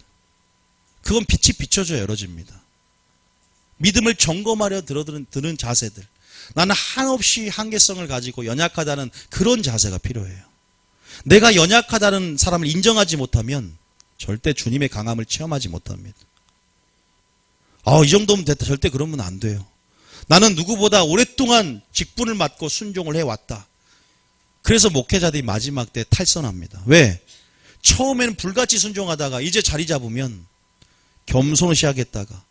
그건 빛이 비춰져 열어집니다. 믿음을 점검하려 드는 자세들. 나는 한없이 한계성을 가지고 연약하다는 그런 자세가 필요해요. 내가 연약하다는 사람을 인정하지 못하면 절대 주님의 강함을 체험하지 못합니다. 이 정도면 됐다. 절대 그러면 안 돼요. 나는 누구보다 오랫동안 직분을 맡고 순종을 해왔다. 그래서 목회자들이 마지막 때 탈선합니다. 왜? 처음에는 불같이 순종하다가 이제 자리 잡으면 겸손을 하겠다가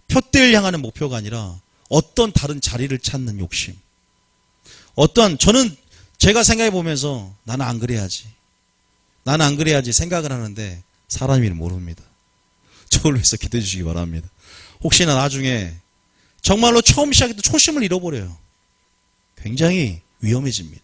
표대를 향하는 목표가 아니라 어떤 다른 자리를 찾는 욕심. 저는 제가 생각해 보면서 나는 안 그래야지. 나는 안 그래야지 생각을 하는데 사람이 모릅니다. 저를 위해서 기도해 주시기 바랍니다. 혹시나 나중에 정말로 처음 시작할 때 초심을 잃어버려요. 굉장히 위험해집니다.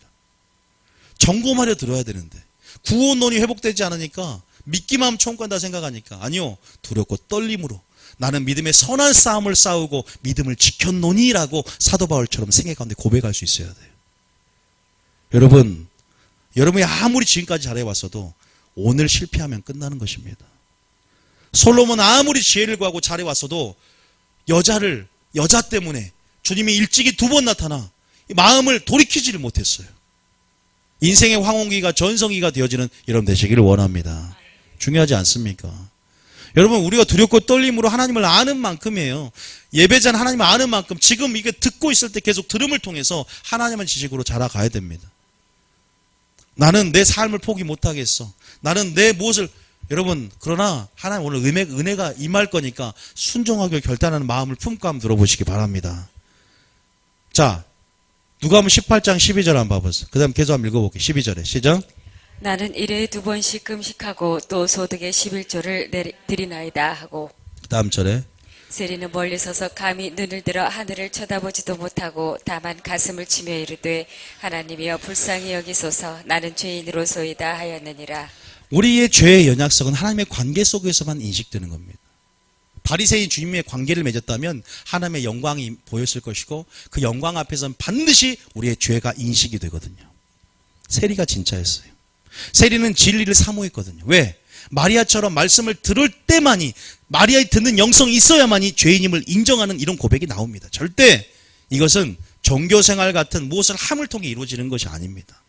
점검하려 들어야 되는데 구원론이 회복되지 않으니까 믿기만 하면 천국 간다 생각하니까 아니요. 두렵고 떨림으로 나는 믿음의 선한 싸움을 싸우고 믿음을 지켰노니라고 사도 바울처럼 생애 가운데 고백할 수 있어야 돼요. 여러분이 아무리 지금까지 잘해왔어도 오늘 실패하면 끝나는 것입니다. 솔로몬 아무리 지혜를 구하고 잘해왔어도 여자 때문에 주님이 일찍이 2번 나타나 마음을 돌이키지를 못했어요. 인생의 황혼기가 전성기가 되어지는 여러분 되시기를 원합니다. 중요하지 않습니까? 여러분 우리가 두렵고 떨림으로 하나님을 아는 만큼이에요. 예배자는 하나님을 아는 만큼 지금 이게 듣고 있을 때 계속 들음을 통해서 하나님의 지식으로 자라가야 됩니다. 나는 내 삶을 포기 못하겠어. 나는 내 무엇을 여러분 그러나 하나님 오늘 은혜가 임할 거니까 순종하기를 결단하는 마음을 품고 한번 들어보시기 바랍니다. 자 누가복음 18장 12절 한번 봐보세요. 그 다음 계속 한번 읽어볼게요. 12절에 시작. 나는 1회에 2번씩 금식하고 또 소득의 11조를 드리나이다 하고 그 다음 절에 세리는 멀리 서서 감히 눈을 들어 하늘을 쳐다보지도 못하고 다만 가슴을 치며 이르되 하나님이여 불쌍히 여기소서 나는 죄인으로소이다 하였느니라. 우리의 죄의 연약성은 하나님의 관계 속에서만 인식되는 겁니다. 바리새인 주님의 관계를 맺었다면 하나님의 영광이 보였을 것이고 그 영광 앞에서는 반드시 우리의 죄가 인식이 되거든요. 세리가 진짜였어요. 세리는 진리를 사모했거든요. 왜? 마리아처럼 말씀을 들을 때만이 마리아의 듣는 영성이 있어야만이 죄인임을 인정하는 이런 고백이 나옵니다. 절대 이것은 종교생활 같은 무엇을 함을 통해 이루어지는 것이 아닙니다.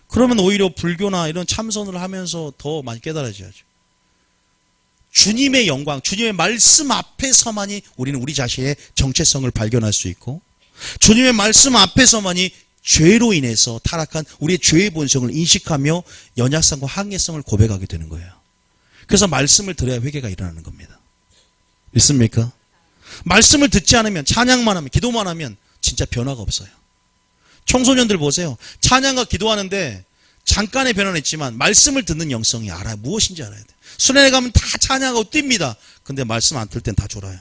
그러면 오히려 불교나 이런 참선을 하면서 더 많이 깨달아져야죠. 주님의 영광, 주님의 말씀 앞에서만이 우리는 우리 자신의 정체성을 발견할 수 있고 주님의 말씀 앞에서만이 죄로 인해서 타락한 우리의 죄의 본성을 인식하며 연약성과 한계성을 고백하게 되는 거예요. 그래서 말씀을 들어야 회개가 일어나는 겁니다. 믿습니까? 말씀을 듣지 않으면 찬양만 하면 기도만 하면 진짜 변화가 없어요. 청소년들 보세요. 찬양과 기도하는데 잠깐의 변화는 있지만 말씀을 듣는 영성이 알아요. 무엇인지 알아야 돼요. 수련회 가면 다 찬양하고 뜁니다. 근데 말씀 안 들 땐 다 졸아요.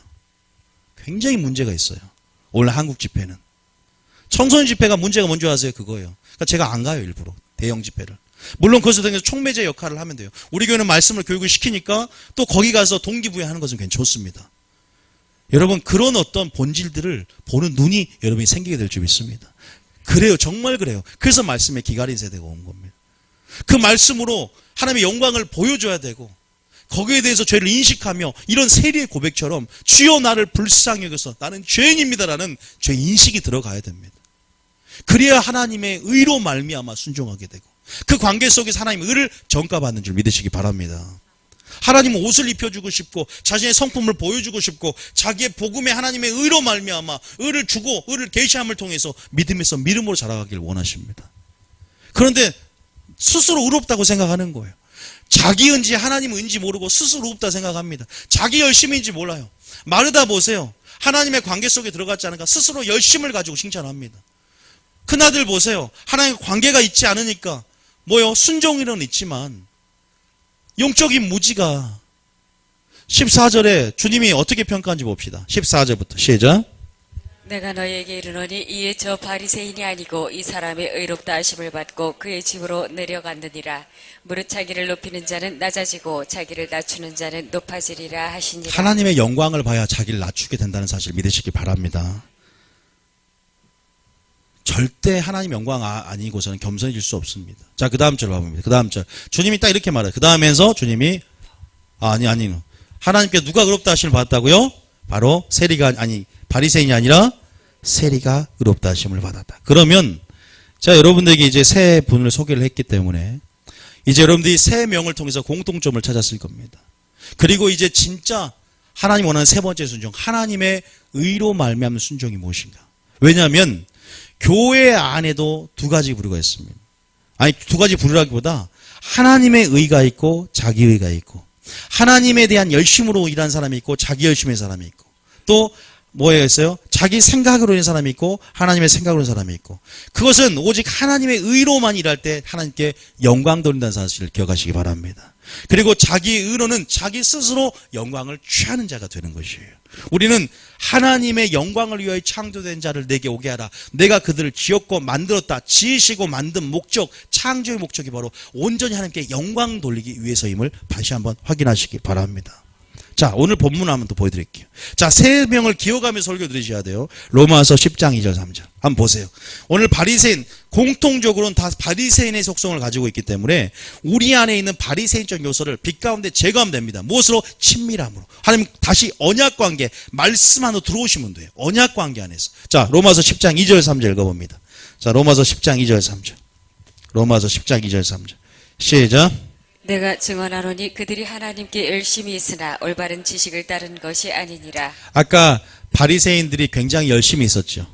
굉장히 문제가 있어요. 오늘 한국 집회는. 청소년 집회가 문제가 뭔지 아세요? 그거예요. 그러니까 제가 안 가요. 일부러. 대형 집회를. 물론 그것을 통해서 총매제 역할을 하면 돼요. 우리 교회는 말씀을 교육을 시키니까 또 거기 가서 동기부여하는 것은 굉장히 좋습니다. 여러분 그런 어떤 본질들을 보는 눈이 여러분이 생기게 될 줄 믿습니다. 그래요. 정말 그래요. 그래서 말씀의 기가린 세대가 온 겁니다. 그 말씀으로 하나님의 영광을 보여줘야 되고 거기에 대해서 죄를 인식하며 이런 세리의 고백처럼 주여 나를 불쌍히 여겨서 나는 죄인입니다라는 죄 인식이 들어가야 됩니다. 그래야 하나님의 의로 말미암아 순종하게 되고 그 관계 속에서 하나님의 의를 전가받는 줄 믿으시기 바랍니다. 하나님은 옷을 입혀주고 싶고 자신의 성품을 보여주고 싶고 자기의 복음에 하나님의 의로 말미암아 의를 주고 의를 계시함을 통해서 믿음에서 믿음으로 자라가길 원하십니다. 그런데 스스로 의롭다고 생각하는 거예요. 자기 은지 하나님 은지 모르고 스스로 의롭다 생각합니다. 자기 열심인지 몰라요. 마르다 보세요. 하나님의 관계 속에 들어갔지 않으니까 스스로 열심을 가지고 칭찬합니다. 큰아들 보세요. 하나님과 관계가 있지 않으니까 순종이는 있지만 영적인 무지가 14절에 주님이 어떻게 평가한지 봅시다. 14절부터 시작. 내가 너희에게 이르노니 이에 저 바리새인이 아니고 이 사람의 의롭다 하심을 받고 그의 집으로 내려갔느니라. 무릇 자기를 높이는 자는 낮아지고 자기를 낮추는 자는 높아지리라 하시니라. 하나님의 영광을 봐야 자기를 낮추게 된다는 사실 믿으시기 바랍니다. 절대 하나님 영광 아니고서는 겸손해질 수 없습니다. 자, 그 다음 절 봐봅니다. 그 다음 절. 주님이 딱 이렇게 말해요. 그 다음에서 주님이 아니. 하나님께 누가 의롭다 하심을 받았다고요? 바로 바리새인이 아니라 세리가 의롭다 하심을 받았다. 그러면 자, 여러분들에게 이제 세 분을 소개를 했기 때문에 이제 여러분들이 세 명을 통해서 공통점을 찾았을 겁니다. 그리고 이제 진짜 하나님 원하는 세 번째 순종, 하나님의 의로 말미암는 순종이 무엇인가? 왜냐하면 교회 안에도 두 가지 부류가 있습니다. 아니, 두 가지 부류라기보다 하나님의 의가 있고 자기 의가 있고, 하나님에 대한 열심으로 일하는 사람이 있고 자기 열심의 사람이 있고, 또 뭐였어요? 자기 생각으로 있는 사람이 있고 하나님의 생각으로 있는 사람이 있고, 그것은 오직 하나님의 의로만 일할 때 하나님께 영광 돌린다는 사실을 기억하시기 바랍니다. 그리고 자기 의로는 자기 스스로 영광을 취하는 자가 되는 것이에요. 우리는 하나님의 영광을 위하여 창조된 자를 내게 오게 하라. 내가 그들을 지었고 만들었다. 지으시고 만든 목적, 창조의 목적이 바로 온전히 하나님께 영광 돌리기 위해서임을 다시 한번 확인하시기 바랍니다. 자, 오늘 본문 한번 또 보여드릴게요. 자, 세 명을 기억하면서 설교 들으셔야 돼요. 로마서 10장 2절 3절 한번 보세요. 오늘 바리새인, 공통적으로는 다 바리새인의 속성을 가지고 있기 때문에 우리 안에 있는 바리새인적 요소를 빛 가운데 제거하면 됩니다. 무엇으로? 친밀함으로. 하나님 다시 언약관계, 말씀 안으로 들어오시면 돼요. 언약관계 안에서. 자, 로마서 10장 2절 3절 읽어봅니다. 자, 로마서 10장 2절 3절. 로마서 10장 2절 3절. 시작. 내가 증언하노니 그들이 하나님께 열심히 있으나 올바른 지식을 따른 것이 아니니라. 아까 바리새인들이 굉장히 열심히 있었죠.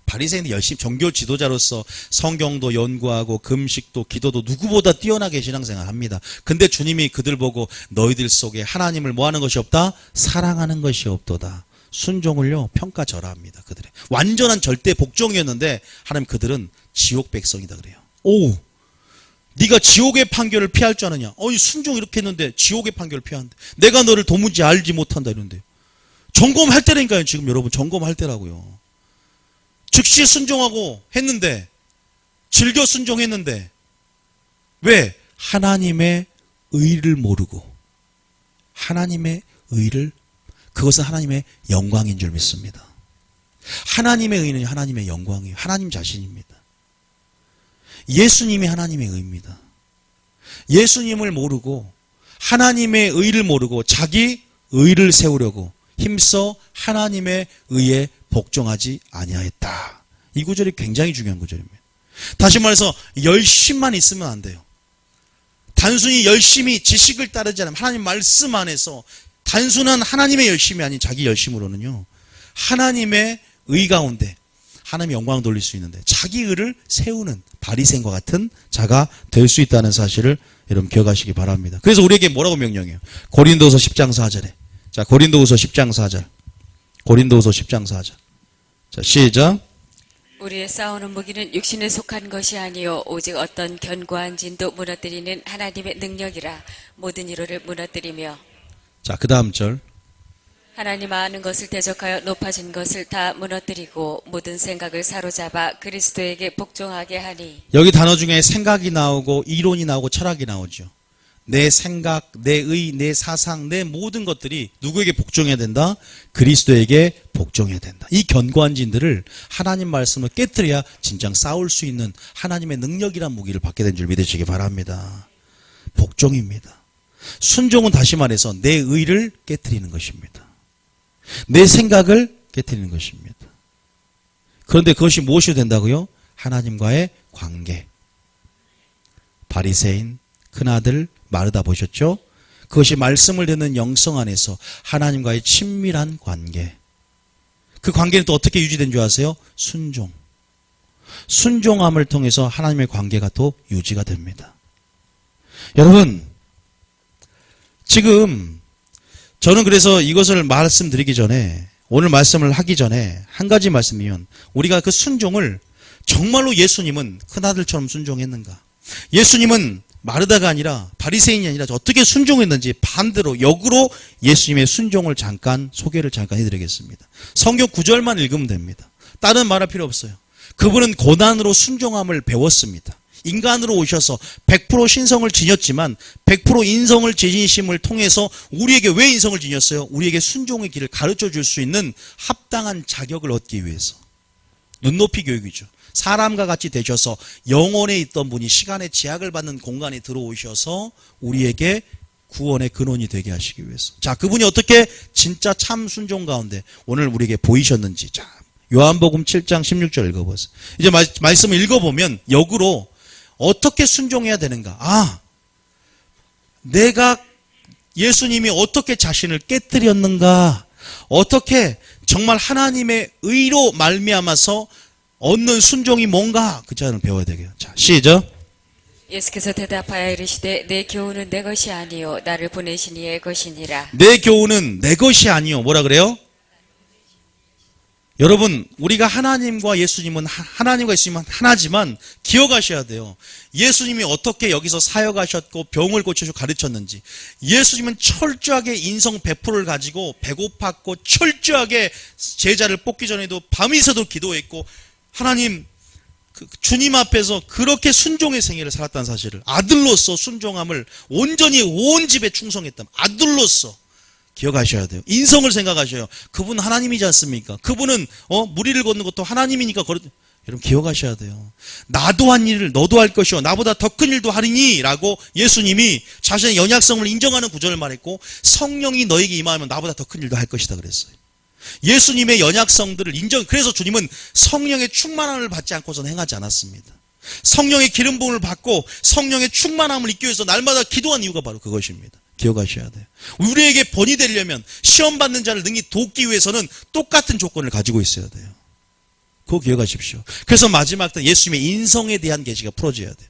바리새인들이 열심히 종교 지도자로서 성경도 연구하고 금식도 기도도 누구보다 뛰어나게 신앙생활 합니다. 근데 주님이 그들 보고 너희들 속에 하나님을 뭐하는 것이 없다? 사랑하는 것이 없도다. 순종을요 평가절하합니다. 그들의 완전한 절대 복종이었는데 하나님 그들은 지옥 백성이다 그래요. 오, 네가 지옥의 판결을 피할 줄 아느냐? 아니, 순종 이렇게 했는데 지옥의 판결을 피하는데 내가 너를 도무지 알지 못한다 이런데. 점검할 때라니까요. 지금 여러분 점검할 때라고요. 즉시 순종하고 했는데, 즐겨 순종했는데, 왜? 하나님의 의를 모르고, 하나님의 의를, 그것은 하나님의 영광인 줄 믿습니다. 하나님의 의는 하나님의 영광이에요. 하나님 자신입니다. 예수님이 하나님의 의입니다. 예수님을 모르고 하나님의 의를 모르고 자기 의를 세우려고 힘써 하나님의 의에 복종하지 아니하였다. 이 구절이 굉장히 중요한 구절입니다. 다시 말해서 열심만 있으면 안 돼요. 단순히 열심히 지식을 따르지 않으면 하나님 말씀 안에서 단순한 하나님의 열심이 아닌 자기 열심으로는요 하나님의 의 가운데 하나님의 영광을 돌릴 수 있는데 자기 의를 세우는 바리새인과 같은 자가 될 수 있다는 사실을 여러분 기억하시기 바랍니다. 그래서 우리에게 뭐라고 명령해요? 고린도후서 10장 4절에. 자, 고린도후서 10장 4절. 고린도후서 10장 4절. 자, 시작. 우리의 싸우는 무기는 육신에 속한 것이 아니요 오직 어떤 견고한 진도 무너뜨리는 하나님의 능력이라. 모든 이로를 무너뜨리며. 자, 그 다음 절. 하나님 아는 것을 대적하여 높아진 것을 다 무너뜨리고 모든 생각을 사로잡아 그리스도에게 복종하게 하니. 여기 단어 중에 생각이 나오고 이론이 나오고 철학이 나오죠. 내 생각, 내 의, 내 사상, 내 모든 것들이 누구에게 복종해야 된다? 그리스도에게 복종해야 된다. 이 견고한 진들을 하나님 말씀을 깨뜨려야 진정 싸울 수 있는 하나님의 능력이란 무기를 받게 된 줄 믿으시기 바랍니다. 복종입니다. 순종은 다시 말해서 내 의를 깨뜨리는 것입니다. 내 생각을 깨뜨리는 것입니다. 그런데 그것이 무엇이 된다고요? 하나님과의 관계. 바리새인, 큰아들 마르다 보셨죠? 그것이 말씀을 듣는 영성 안에서 하나님과의 친밀한 관계. 그 관계는 또 어떻게 유지된 줄 아세요? 순종. 순종함을 통해서 하나님의 관계가 또 유지가 됩니다. 여러분, 지금 저는 그래서 이것을 말씀드리기 전에, 오늘 말씀을 하기 전에 한 가지 말씀이면 우리가 그 순종을 정말로 예수님은 큰아들처럼 순종했는가? 예수님은 마르다가 아니라 바리새인이 아니라 어떻게 순종했는지 반대로 역으로 예수님의 순종을 소개를 잠깐 해드리겠습니다. 성경 9절만 읽으면 됩니다. 다른 말할 필요 없어요. 그분은 고난으로 순종함을 배웠습니다. 인간으로 오셔서 100% 신성을 지녔지만 100% 인성을 지니심을 통해서 우리에게 왜 인성을 지녔어요? 우리에게 순종의 길을 가르쳐 줄 수 있는 합당한 자격을 얻기 위해서. 눈높이 교육이죠. 사람과 같이 되셔서 영혼에 있던 분이 시간의 제약을 받는 공간에 들어오셔서 우리에게 구원의 근원이 되게 하시기 위해서. 자, 그분이 어떻게 진짜 참 순종 가운데 오늘 우리에게 보이셨는지. 자, 요한복음 7장 16절 읽어보세요. 이제 말씀을 읽어보면 역으로 어떻게 순종해야 되는가. 아, 내가 예수님이 어떻게 자신을 깨뜨렸는가. 어떻게 정말 하나님의 의로 말미암아서 얻는 순종이 뭔가 그 자를 배워야 되겠죠. 자, 시작. 예수께서 대답하여 이르시되 내 교훈은 내 것이 아니요 나를 보내신 이의 것이니라. 내 교훈은 내 것이 아니요. 뭐라 그래요? 여러분, 우리가 하나님과 예수님은 하나님과 예수님은 하나지만 기억하셔야 돼요. 예수님이 어떻게 여기서 사역하셨고 병을 고쳐주고 가르쳤는지. 예수님은 철저하게 인성 100%를 가지고 배고팠고 철저하게 제자를 뽑기 전에도 밤이새도 기도했고 하나님 주님 앞에서 그렇게 순종의 생애를 살았다는 사실을, 아들로서 순종함을 온전히 온 집에 충성했다. 아들로서 기억하셔야 돼요. 인성을 생각하셔요. 그분 하나님이지 않습니까? 그분은 무리를 걷는 것도 하나님이니까 여러분 기억하셔야 돼요. 나도 한 일을 너도 할 것이요 나보다 더 큰 일도 하리니 라고 예수님이 자신의 연약성을 인정하는 구절을 말했고, 성령이 너에게 임하면 나보다 더 큰 일도 할 것이다 그랬어요. 예수님의 연약성들을 그래서 주님은 성령의 충만함을 받지 않고서는 행하지 않았습니다. 성령의 기름 부음을 받고 성령의 충만함을 입기 위해서 날마다 기도한 이유가 바로 그것입니다. 기억하셔야 돼요. 우리에게 본이 되려면 시험 받는 자를 능히 돕기 위해서는 똑같은 조건을 가지고 있어야 돼요. 그거 기억하십시오. 그래서 마지막 때 예수님의 인성에 대한 계시가 풀어져야 돼요.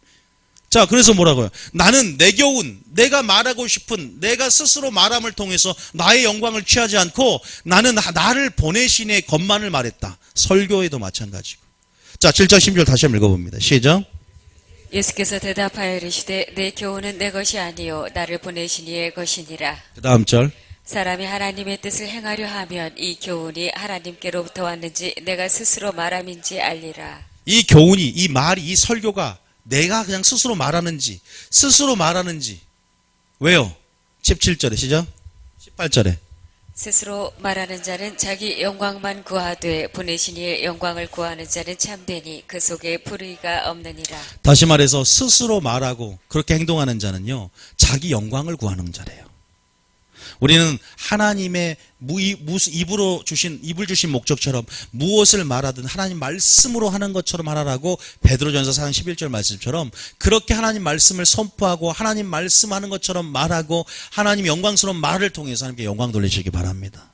자, 그래서 뭐라고요? 나는 내 교훈, 내가 말하고 싶은, 내가 스스로 말함을 통해서 나의 영광을 취하지 않고 나는 나를 보내신 이의 것만을 말했다. 설교에도 마찬가지고. 자, 7장 10절 다시 한번 읽어봅니다. 시작. 예수께서 대답하여 이르시되 내 교훈은 내 것이 아니요 나를 보내신 이의 것이니라. 그 다음 절. 사람이 하나님의 뜻을 행하려 하면 이 교훈이 하나님께로부터 왔는지 내가 스스로 말함인지 알리라. 이 교훈이, 이 말이, 이 설교가 내가 그냥 스스로 말하는지 왜요? 17절에 시작. 18절에 스스로 말하는 자는 자기 영광만 구하되 보내신 이의 영광을 구하는 자는 참되니 그 속에 불의가 없느니라. 다시 말해서 스스로 말하고 그렇게 행동하는 자는요, 자기 영광을 구하는 자래요. 우리는 하나님의 입을 주신 목적처럼 무엇을 말하든 하나님 말씀으로 하는 것처럼 하라라고 베드로전서 4장 11절 말씀처럼 그렇게 하나님 말씀을 선포하고 하나님 말씀하는 것처럼 말하고 하나님 영광스러운 말을 통해서 하나님께 영광 돌리시기 바랍니다.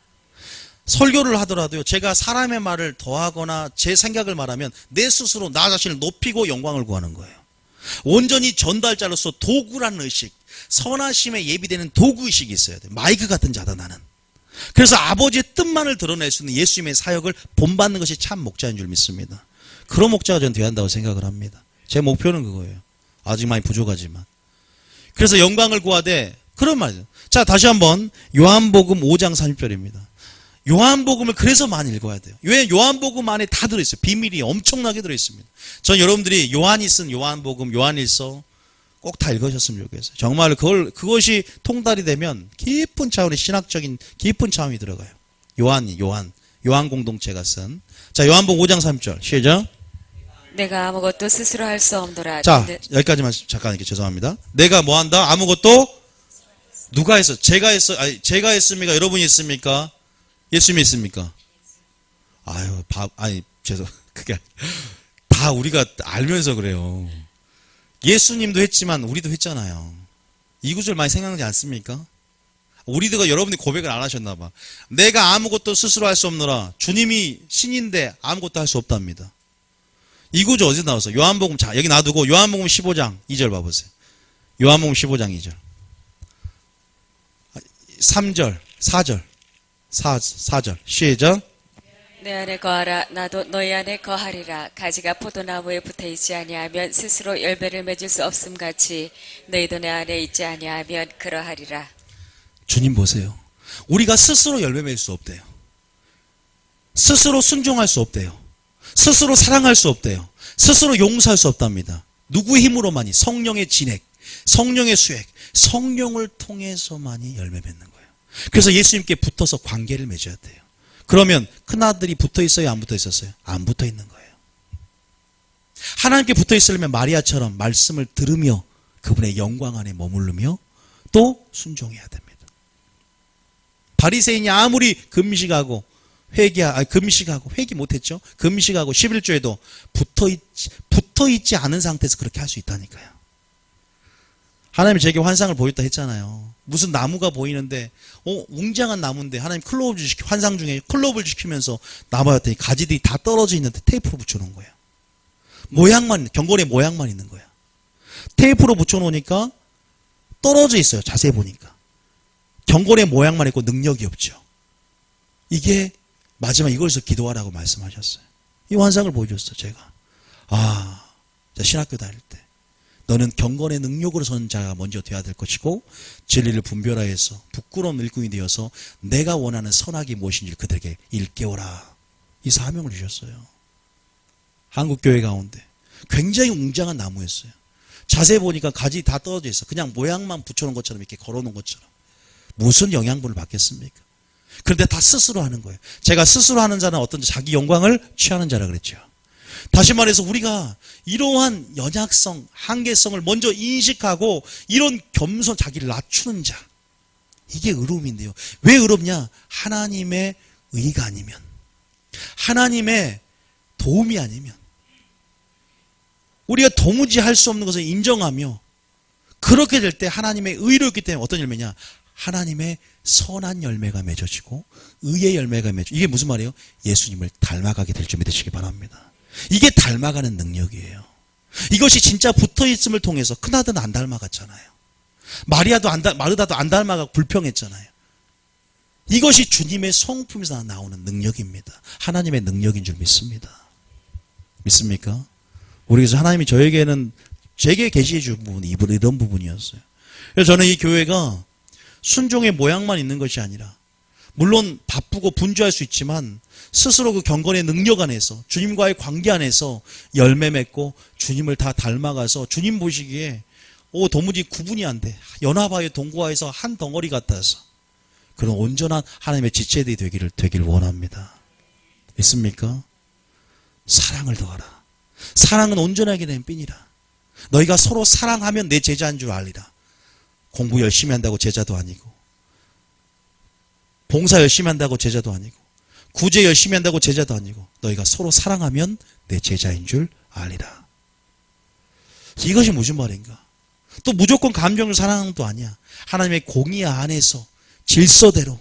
설교를 하더라도요, 제가 사람의 말을 더하거나 제 생각을 말하면 내 스스로 나 자신을 높이고 영광을 구하는 거예요. 온전히 전달자로서 도구라는 의식, 선하심에 예비되는 도구의식이 있어야 돼요. 마이크 같은 자다 나는. 그래서 아버지의 뜻만을 드러낼 수 있는 예수님의 사역을 본받는 것이 참 목자인 줄 믿습니다. 그런 목자가 저는 되어야 한다고 생각을 합니다. 제 목표는 그거예요. 아직 많이 부족하지만. 그래서 영광을 구하되 그런 말이죠. 자, 다시 한번 요한복음 5장 30절입니다. 요한복음을 그래서 많이 읽어야 돼요. 왜? 요한복음 안에 다 들어있어요. 비밀이 엄청나게 들어있습니다. 전 여러분들이 요한이 쓴 요한복음, 요한일서 꼭 다 읽으셨으면 좋겠어요. 정말 그것이 통달이 되면 깊은 차원의 신학적인 깊은 차원이 들어가요. 요한 공동체가 쓴. 자, 요한복음 5장 3절 시작. 내가 아무것도 스스로 할 수 없노라. 자, 여기까지만 잠깐 이렇게 죄송합니다. 내가 뭐 한다? 아무것도 누가 했어? 제가 했습니까? 여러분이 했습니까? 예수님이 했습니까? 그게 다 우리가 알면서 그래요. 예수님도 했지만 우리도 했잖아요. 이 구절 많이 생각나지 않습니까? 우리가 여러분이 고백을 안 하셨나 봐. 내가 아무것도 스스로 할 수 없노라. 주님이 신인데 아무것도 할 수 없답니다. 이 구절 어디서 나왔어? 요한복음, 자, 여기 놔두고 요한복음 15장 2절 봐보세요. 요한복음 15장 2절. 3절, 4절. 4절. 시작. 내 안에 거하라 나도 너희 안에 거하리라. 가지가 포도나무에 붙어있지 아니하면 스스로 열매를 맺을 수 없음같이 너희도 내 안에 있지 아니하면 그러하리라. 주님 보세요. 우리가 스스로 열매 맺을 수 없대요. 스스로 순종할 수 없대요. 스스로 사랑할 수 없대요. 스스로 용서할 수 없답니다. 누구의 힘으로만이? 성령의 진액, 성령의 수액, 성령을 통해서만이 열매 맺는 거예요. 그래서 예수님께 붙어서 관계를 맺어야 돼요. 그러면 큰아들이 붙어 있어요? 안 붙어 있었어요? 안 붙어 있는 거예요. 하나님께 붙어 있으려면 마리아처럼 말씀을 들으며 그분의 영광 안에 머무르며 또 순종해야 됩니다. 바리새인이 아무리 금식하고 금식하고 회개 못했죠. 금식하고 11조에도 붙어있지 않은 상태에서 그렇게 할 수 있다니까요. 하나님이 제게 환상을 보였다 했잖아요. 무슨 나무가 보이는데 웅장한 나무인데 하나님 환상 중에 클럽을 시키면서 나무였더니 가지들이 다 떨어져 있는데 테이프로 붙여놓은 거예요. 경건의 모양만 있는 거야. 테이프로 붙여놓으니까 떨어져 있어요. 자세히 보니까. 경건의 모양만 있고 능력이 없죠. 이게 마지막 이걸서 기도하라고 말씀하셨어요. 이 환상을 보여줬어요. 제가. 신학교 다닐 때 너는 경건의 능력으로 서는 자가 먼저 되어야 될 것이고 진리를 분별하여서 부끄러운 일꾼이 되어서 내가 원하는 선악이 무엇인지 그들에게 일깨워라. 이 사명을 주셨어요. 한국교회 가운데 굉장히 웅장한 나무였어요. 자세히 보니까 가지 다 떨어져 있어. 그냥 모양만 붙여놓은 것처럼 이렇게 걸어놓은 것처럼. 무슨 영향분을 받겠습니까? 그런데 다 스스로 하는 거예요. 제가 스스로 하는 자는 어떤 자기 영광을 취하는 자라 그랬죠. 다시 말해서 우리가 이러한 연약성, 한계성을 먼저 인식하고 이런 겸손, 자기를 낮추는 자. 이게 의로움인데요. 왜 의롭냐? 하나님의 의가 아니면, 하나님의 도움이 아니면, 우리가 도무지 할 수 없는 것을 인정하며 그렇게 될 때 하나님의 의로 있기 때문에 어떤 열매냐? 하나님의 선한 열매가 맺어지고 의의 열매가 맺어지고 이게 무슨 말이에요? 예수님을 닮아가게 될 줄 믿으시기 바랍니다. 이게 닮아가는 능력이에요. 이것이 진짜 붙어있음을 통해서 큰아들은 안 닮아갔잖아요. 마르다도 안 닮아가고 불평했잖아요. 이것이 주님의 성품에서 나오는 능력입니다. 하나님의 능력인 줄 믿습니다. 믿습니까? 우리에서 하나님이 제게 계시해 준 부분이 이런 부분이었어요. 그래서 저는 이 교회가 순종의 모양만 있는 것이 아니라 물론 바쁘고 분주할 수 있지만 스스로 그 경건의 능력 안에서 주님과의 관계 안에서 열매 맺고 주님을 다 닮아가서 주님 보시기에 도무지 구분이 안 돼. 연합하여 동거하여서 한 덩어리 같아서 그런 온전한 하나님의 지체들이 되기를 원합니다. 믿습니까? 사랑을 더하라. 사랑은 온전하게 된 핀이라. 너희가 서로 사랑하면 내 제자인 줄 알리라. 공부 열심히 한다고 제자도 아니고 봉사 열심히 한다고 제자도 아니고 구제 열심히 한다고 제자도 아니고 너희가 서로 사랑하면 내 제자인 줄 알리라. 이것이 무슨 말인가? 또 무조건 감정을 사랑하는 것도 아니야. 하나님의 공의 안에서 질서대로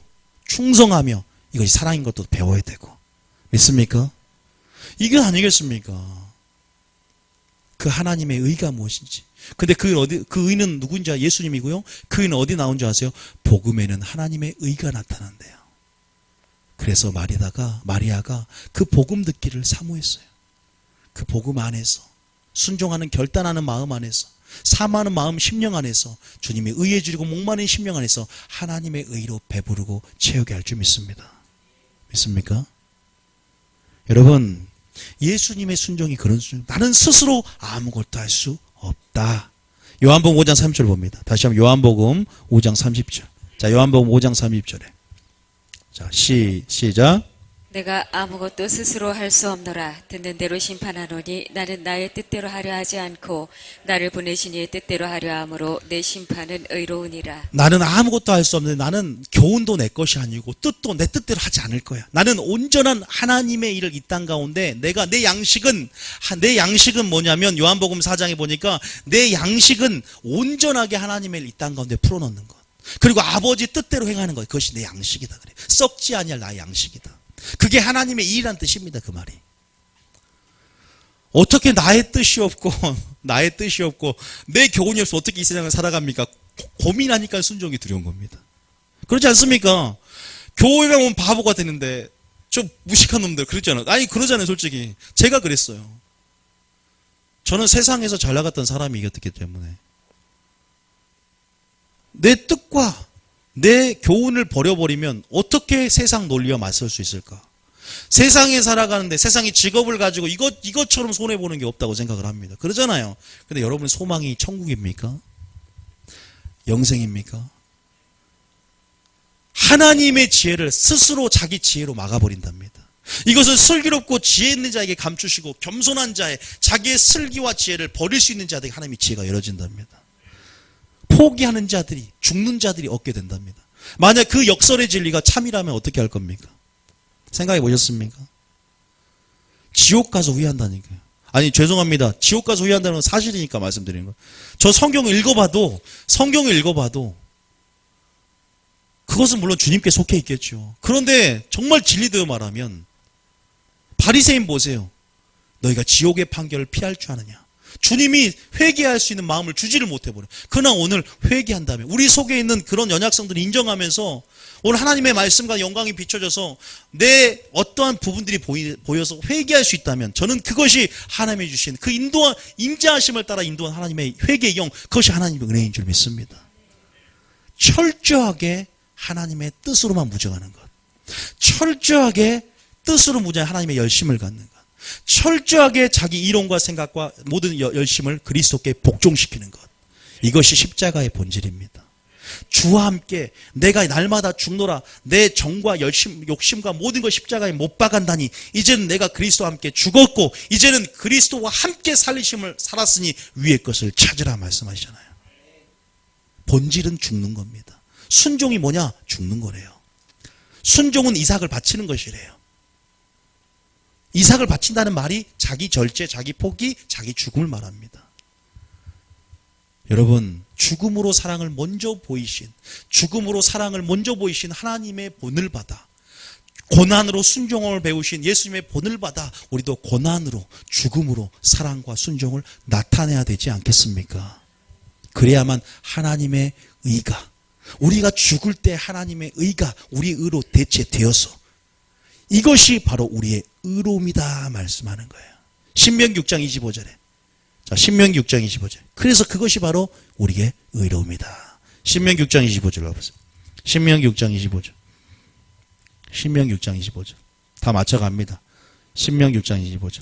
충성하며 이것이 사랑인 것도 배워야 되고. 믿습니까? 이게 아니겠습니까? 그 하나님의 의가 무엇인지. 근데 그 의는 누군지 예수님이고요. 그 의는 어디 나온 줄 아세요? 복음에는 하나님의 의가 나타난대요. 그래서 마리아가 그 복음 듣기를 사모했어요. 그 복음 안에서 순종하는 결단하는 마음 안에서 사모하는 마음 심령 안에서 주님의 의에 주리고 목마른 심령 안에서 하나님의 의로 배부르고 채우게 할 줄 믿습니다. 믿습니까? 여러분, 예수님의 순종이 그런 순종. 나는 스스로 아무것도 할 수 없다. 요한복음 5장 30절 봅니다. 다시 한번 요한복음 5장 30절. 자, 요한복음 5장 30절에. 자, 시작. 내가 아무것도 스스로 할 수 없노라. 듣는 대로 심판하노니 나는 나의 뜻대로 하려 하지 않고 나를 보내신 이의 뜻대로 하려 함으로 내 심판은 의로우니라. 나는 아무것도 할 수 없는데 나는 교훈도 내 것이 아니고 뜻도 내 뜻대로 하지 않을 거야. 나는 온전한 하나님의 일을 이 땅 가운데 내 양식은 뭐냐면 요한복음 4장에 보니까 내 양식은 온전하게 하나님의 일 이 땅 가운데 풀어놓는 것. 그리고 아버지 뜻대로 행하는 것. 그것이 내 양식이다 그래. 썩지 아니할 나의 양식이다. 그게 하나님의 일이란 뜻입니다. 그 말이. 어떻게 나의 뜻이 없고 내 교훈이 없어 어떻게 이 세상을 살아갑니까? 고민하니까 순종이 두려운 겁니다. 그렇지 않습니까? 교회 가면 바보가 되는데 좀 무식한 놈들 그렇잖아요. 그러잖아요. 솔직히 제가 그랬어요. 저는 세상에서 잘 나갔던 사람이었기 때문에 내 뜻과 내 교훈을 버려버리면 어떻게 세상 논리와 맞설 수 있을까? 세상에 살아가는데 세상이 직업을 가지고 이것처럼 손해보는 게 없다고 생각을 합니다. 그러잖아요. 근데 여러분의 소망이 천국입니까? 영생입니까? 하나님의 지혜를 스스로 자기 지혜로 막아버린답니다. 이것은 슬기롭고 지혜 있는 자에게 감추시고 겸손한 자의 자기의 슬기와 지혜를 버릴 수 있는 자에게 하나님의 지혜가 열어진답니다. 포기하는 자들이, 죽는 자들이 얻게 된답니다. 만약 그 역설의 진리가 참이라면 어떻게 할 겁니까? 생각해 보셨습니까? 지옥 가서 후회한다니까요. 아니 죄송합니다. 지옥 가서 후회한다는 건 사실이니까 말씀드리는 거예요. 저 성경을 읽어봐도 그것은 물론 주님께 속해 있겠죠. 그런데 정말 진리되어 말하면 바리새인 보세요. 너희가 지옥의 판결을 피할 줄 아느냐. 주님이 회개할 수 있는 마음을 주지를 못해버려. 그러나 오늘 회개한다면 우리 속에 있는 그런 연약성들을 인정하면서 오늘 하나님의 말씀과 영광이 비춰져서 내 어떠한 부분들이 보여서 회개할 수 있다면 저는 그것이 하나님이 주신 그 임재하심을 따라 인도한 하나님의 회개의 영, 그것이 하나님의 은혜인 줄 믿습니다. 철저하게 하나님의 뜻으로만 무정하는 것, 철저하게 뜻으로 무정한 하나님의 열심을 갖는 것, 철저하게 자기 이론과 생각과 모든 열심을 그리스도께 복종시키는 것, 이것이 십자가의 본질입니다. 주와 함께 내가 날마다 죽노라, 내 정과 욕심과 모든 것 십자가에 못 박았다니 이제는 내가 그리스도와 함께 죽었고 이제는 그리스도와 함께 살았으니 위의 것을 찾으라 말씀하시잖아요. 본질은 죽는 겁니다. 순종이 뭐냐? 죽는 거래요. 순종은 이삭을 바치는 것이래요. 이삭을 바친다는 말이 자기 절제, 자기 포기, 자기 죽음을 말합니다. 여러분, 죽음으로 사랑을 먼저 보이신 하나님의 본을 받아, 고난으로 순종을 배우신 예수님의 본을 받아 우리도 고난으로, 죽음으로 사랑과 순종을 나타내야 되지 않겠습니까? 그래야만 하나님의 의가, 우리가 죽을 때 하나님의 의가 우리 의로 대체되어서 이것이 바로 우리의 의로움이다 말씀하는 거예요. 신명기 6장 25절에. 자, 신명기 6장 25절. 그래서 그것이 바로 우리의 의로움이다. 신명기 6장 25절로 가보세요. 신명기 6장 25절. 신명기 6장 25절. 다 맞춰갑니다. 신명기 6장 25절.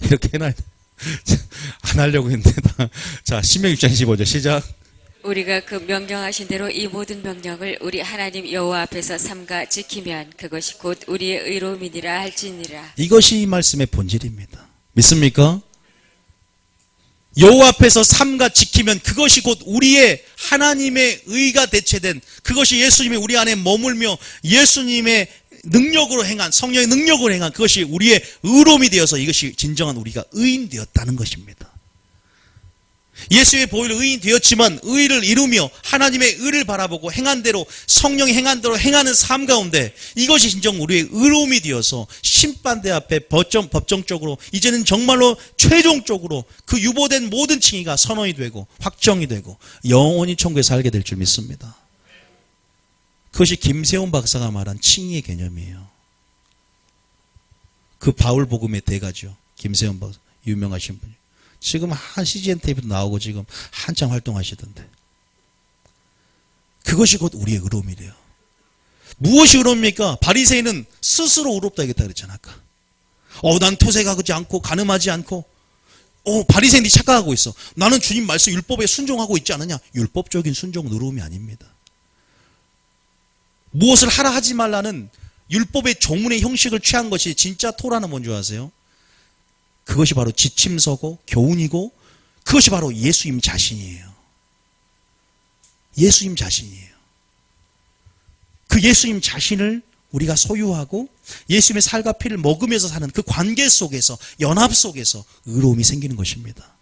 이렇게 해놔야 돼. 안 하려고 했는데. 자, 신명기 6장 25절 시작. 우리가 그 명령하신 대로 이 모든 명령을 우리 하나님 여호와 앞에서 삼가 지키면 그것이 곧 우리의 의로움이니라 할지니라. 이것이 이 말씀의 본질입니다. 믿습니까? 여호와 앞에서 삼가 지키면 그것이 곧 우리의 하나님의 의가 대체된, 그것이 예수님이 우리 안에 머물며 예수님의 능력으로 행한, 성령의 능력으로 행한 그것이 우리의 의로움이 되어서 이것이 진정한 우리가 의인 되었다는 것입니다. 예수의 보혈로 의인 되었지만 의를 이루며 하나님의 의를 바라보고 행한 대로, 성령이 행한 대로 행하는 삶 가운데 이것이 진정 우리의 의로움이 되어서 심판대 앞에 법정적으로 이제는 정말로 최종적으로 그 유보된 모든 칭의가 선언이 되고 확정이 되고 영원히 천국에 살게 될 줄 믿습니다. 그것이 김세훈 박사가 말한 칭의의 개념이에요. 그 바울복음의 대가죠. 김세훈 박사, 유명하신 분이. 지금 한 CGN TV도 나오고 지금 한창 활동하시던데. 그것이 곧 우리의 의로움이래요. 무엇이 의로움입니까? 바리새인은 스스로 의롭다 하겠다 그랬잖아 아까. 난 토색하지 않고 간음하지 않고. 바리새인이 착각하고 있어. 나는 주님 말씀 율법에 순종하고 있지 않느냐. 율법적인 순종은 의로움이 아닙니다. 무엇을 하라 하지 말라는 율법의 조문의 형식을 취한 것이 진짜 토라는 뭔지 아세요? 그것이 바로 지침서고 교훈이고 그것이 바로 예수님 자신이에요. 예수님 자신이에요. 그 예수님 자신을 우리가 소유하고 예수님의 살과 피를 먹으면서 사는 그 관계 속에서, 연합 속에서 의로움이 생기는 것입니다.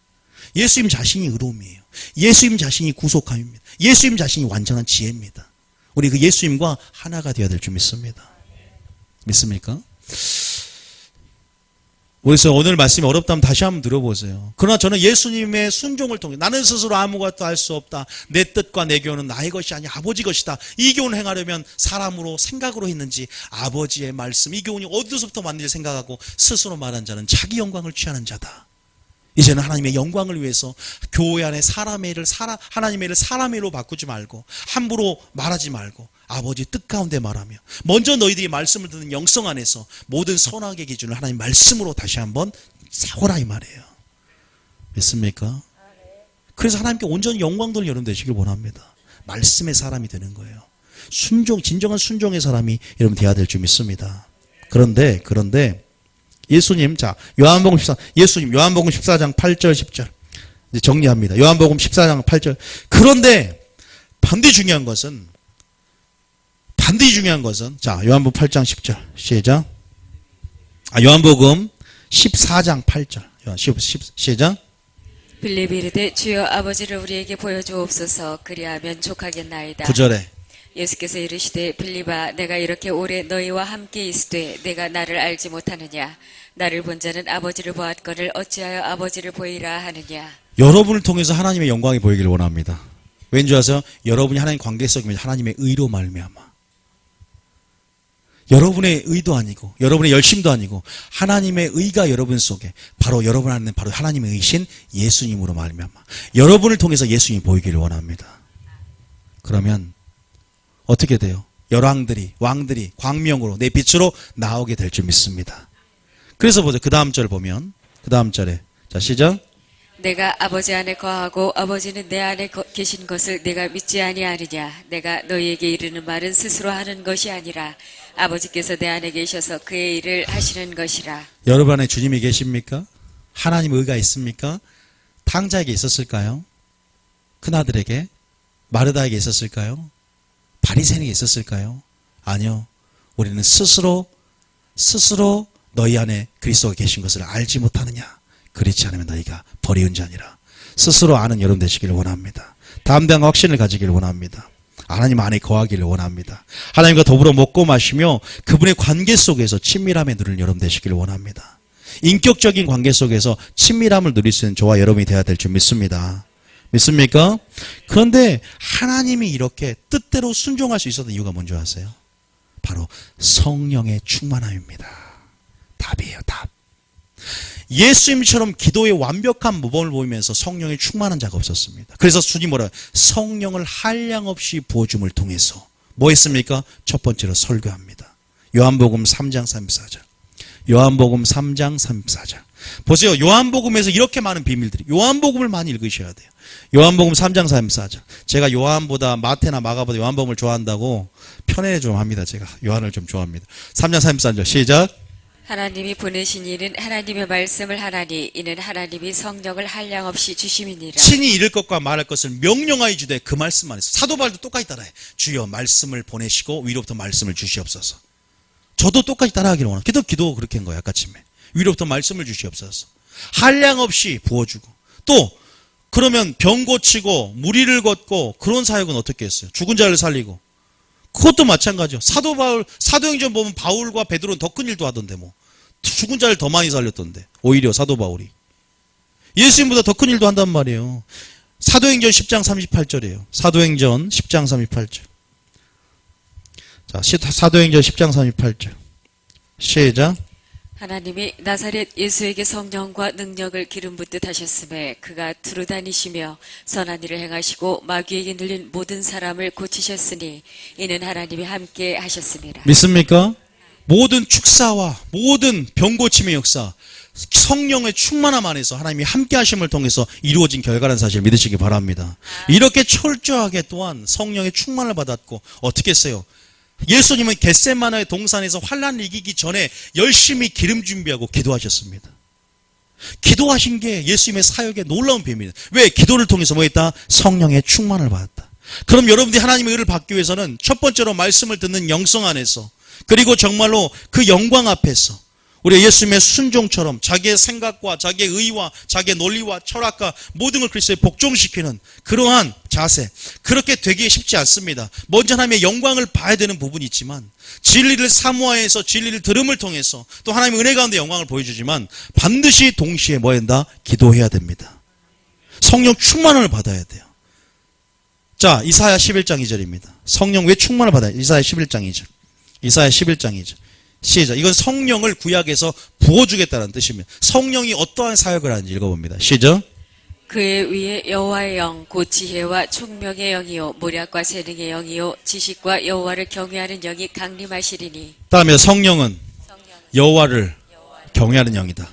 예수님 자신이 의로움이에요. 예수님 자신이 구속함입니다. 예수님 자신이 완전한 지혜입니다. 우리 그 예수님과 하나가 되어야 될 줄 믿습니다. 믿습니까? 그래서 오늘 말씀이 어렵다면 다시 한번 들어보세요. 그러나 저는 예수님의 순종을 통해 나는 스스로 아무것도 할 수 없다. 내 뜻과 내 교훈은 나의 것이 아니라 아버지 것이다. 이 교훈을 행하려면 사람으로 생각으로 했는지 아버지의 말씀, 이 교훈이 어디서부터 왔는지 생각하고 스스로 말한 자는 자기 영광을 취하는 자다. 이제는 하나님의 영광을 위해서 교회 안에 사람의 일을 하나님의 일을 사람의 일로 바꾸지 말고 함부로 말하지 말고 아버지 뜻 가운데 말하며 먼저 너희들이 말씀을 듣는 영성 안에서 모든 선악의 기준을 하나님 말씀으로 다시 한번 세워라 이 말이에요. 믿습니까? 그래서 하나님께 온전히 영광 돌리는 여러분 되시길 원합니다. 말씀의 사람이 되는 거예요. 진정한 순종의 사람이 여러분 되어야 될 줄 믿습니다. 그런데 예수님, 자, 요한복음 14장 8절 10절 이제 정리합니다. 요한복음 14장 8절. 그런데 반드시 중요한 것은 자, 요한복음 8장 10절. 시작. 요한복음 14장 8절. 시작. 빌립이 이르되 주여 아버지를 우리에게 보여주옵소서. 그리하면 족하겠나이다. 9절에 예수께서 이르시되 빌립아 내가 이렇게 오래 너희와 함께 있으되 내가 나를 알지 못하느냐. 나를 본 자는 아버지를 보았거늘 어찌하여 아버지를 보이라 하느냐. 여러분을 통해서 하나님의 영광이 보이기를 원합니다. 왠지 아세요? 여러분이 하나님 관계 속이면 하나님의 의로 말미암아. 여러분의 의도 아니고 여러분의 열심도 아니고 하나님의 의가 여러분 속에 바로 여러분 안에는 바로 하나님의 의신 예수님으로 말미암아 여러분을 통해서 예수님이 보이기를 원합니다. 그러면 어떻게 돼요? 열왕들이 왕들이 광명으로 내 빛으로 나오게 될 줄 믿습니다. 그래서 보죠. 그 다음 절 보면 그 다음 절에 자 시작. 내가 아버지 안에 거하고 아버지는 내 안에 계신 것을 내가 믿지 아니하느냐. 내가 너희에게 이르는 말은 스스로 하는 것이 아니라 아버지께서 내 안에 계셔서 그의 일을 하시는 것이라. 여러분 안에 주님이 계십니까? 하나님 의가 있습니까? 탕자에게 있었을까요? 큰아들에게? 마르다에게 있었을까요? 바리새인에게 있었을까요? 아니요. 우리는 스스로 너희 안에 그리스도가 계신 것을 알지 못하느냐? 그렇지 않으면 너희가 버리운 자니라. 스스로 아는 여러분 되시기를 원합니다. 담대한 확신을 가지기를 원합니다. 하나님 안에 거하기를 원합니다. 하나님과 더불어 먹고 마시며 그분의 관계 속에서 친밀함에 누릴 여러분 되시기를 원합니다. 인격적인 관계 속에서 친밀함을 누릴 수 있는 저와 여러분이 되어야 될 줄 믿습니다. 믿습니까? 그런데 하나님이 이렇게 뜻대로 순종할 수 있었던 이유가 뭔지 아세요? 바로 성령의 충만함입니다. 답이에요, 답. 예수님처럼 기도의 완벽한 모범을 보이면서 성령이 충만한 자가 없었습니다. 그래서 주님 뭐라고요? 성령을 한량없이 부어줌을 통해서 뭐 했습니까? 첫 번째로 설교합니다. 요한복음 3장 34절. 요한복음 3장 34절. 보세요. 요한복음에서 이렇게 많은 비밀들이. 요한복음을 많이 읽으셔야 돼요. 요한복음 3장 34절. 제가 요한보다 마태나 마가보다 요한복음을 좋아한다고 편애 좀 합니다. 제가 요한을 좀 좋아합니다. 3장 34절 시작. 하나님이 보내신 이는 하나님의 말씀을 하나니 이는 하나님이 성령을 한량없이 주심이니라. 친히 이를 것과 말할 것을 명령하여 주되 그 말씀 안에서 사도 바울도 똑같이 따라해. 주여 말씀을 보내시고 위로부터 말씀을 주시옵소서. 저도 똑같이 따라하기를 원합니다. 기도 그렇게 한 거예요. 아까쯤에. 위로부터 말씀을 주시옵소서. 한량없이 부어주고 또 그러면 병 고치고 무리를 걷고 그런 사역은 어떻게 했어요? 죽은 자를 살리고 그것도 마찬가지죠. 사도행전 보면 바울과 베드로는 더 큰 일도 하던데 뭐. 죽은 자를 더 많이 살렸던데. 오히려 사도 바울이. 예수님보다 더 큰 일도 한단 말이에요. 사도행전 10장 38절이에요. 사도행전 10장 38절. 자, 사도행전 10장 38절. 시작. 하나님이 나사렛 예수에게 성령과 능력을 기름 붓듯 하셨음에 그가 두루 다니시며 선한 일을 행하시고 마귀에게 눌린 모든 사람을 고치셨으니 이는 하나님이 함께 하셨습니다. 믿습니까? 모든 축사와 모든 병고침의 역사 성령의 충만함 안에서 하나님이 함께 하심을 통해서 이루어진 결과라는 사실을 믿으시기 바랍니다. 이렇게 철저하게 또한 성령의 충만을 받았고 어떻게 했어요? 예수님은 겟세마네의 동산에서 환난을 이기기 전에 열심히 기름 준비하고 기도하셨습니다. 기도하신 게 예수님의 사역의 놀라운 비밀이에요. 왜? 기도를 통해서 뭐 했다? 성령의 충만을 받았다. 그럼 여러분들이 하나님의 의를 받기 위해서는 첫 번째로 말씀을 듣는 영성 안에서 그리고 정말로 그 영광 앞에서 우리 예수님의 순종처럼 자기의 생각과 자기의 의와 자기의 논리와 철학과 모든 걸 그리스도에 복종시키는 그러한 자세, 그렇게 되기 쉽지 않습니다. 먼저 하나님의 영광을 봐야 되는 부분이 있지만 진리를 사모하여서 진리를 들음을 통해서 또 하나님의 은혜 가운데 영광을 보여주지만 반드시 동시에 뭐 한다? 기도해야 됩니다. 성령 충만을 받아야 돼요. 자, 이사야 11장 2절입니다. 성령 왜 충만을 받아요? 이사야 11장 2절. 이사야 11장 2절. 시작. 이건 성령을 구약에서 부어주겠다는 뜻입니다. 성령이 어떠한 사역을 하는지 읽어봅니다. 시작. 그의 위에 여호와의 영, 곧 지혜와 총명의 영이요 모략과 재능의 영이요 지식과 여호와를 경외하는 영이 강림하시리니. 다음에 성령은 여호와를 경외하는 영이다.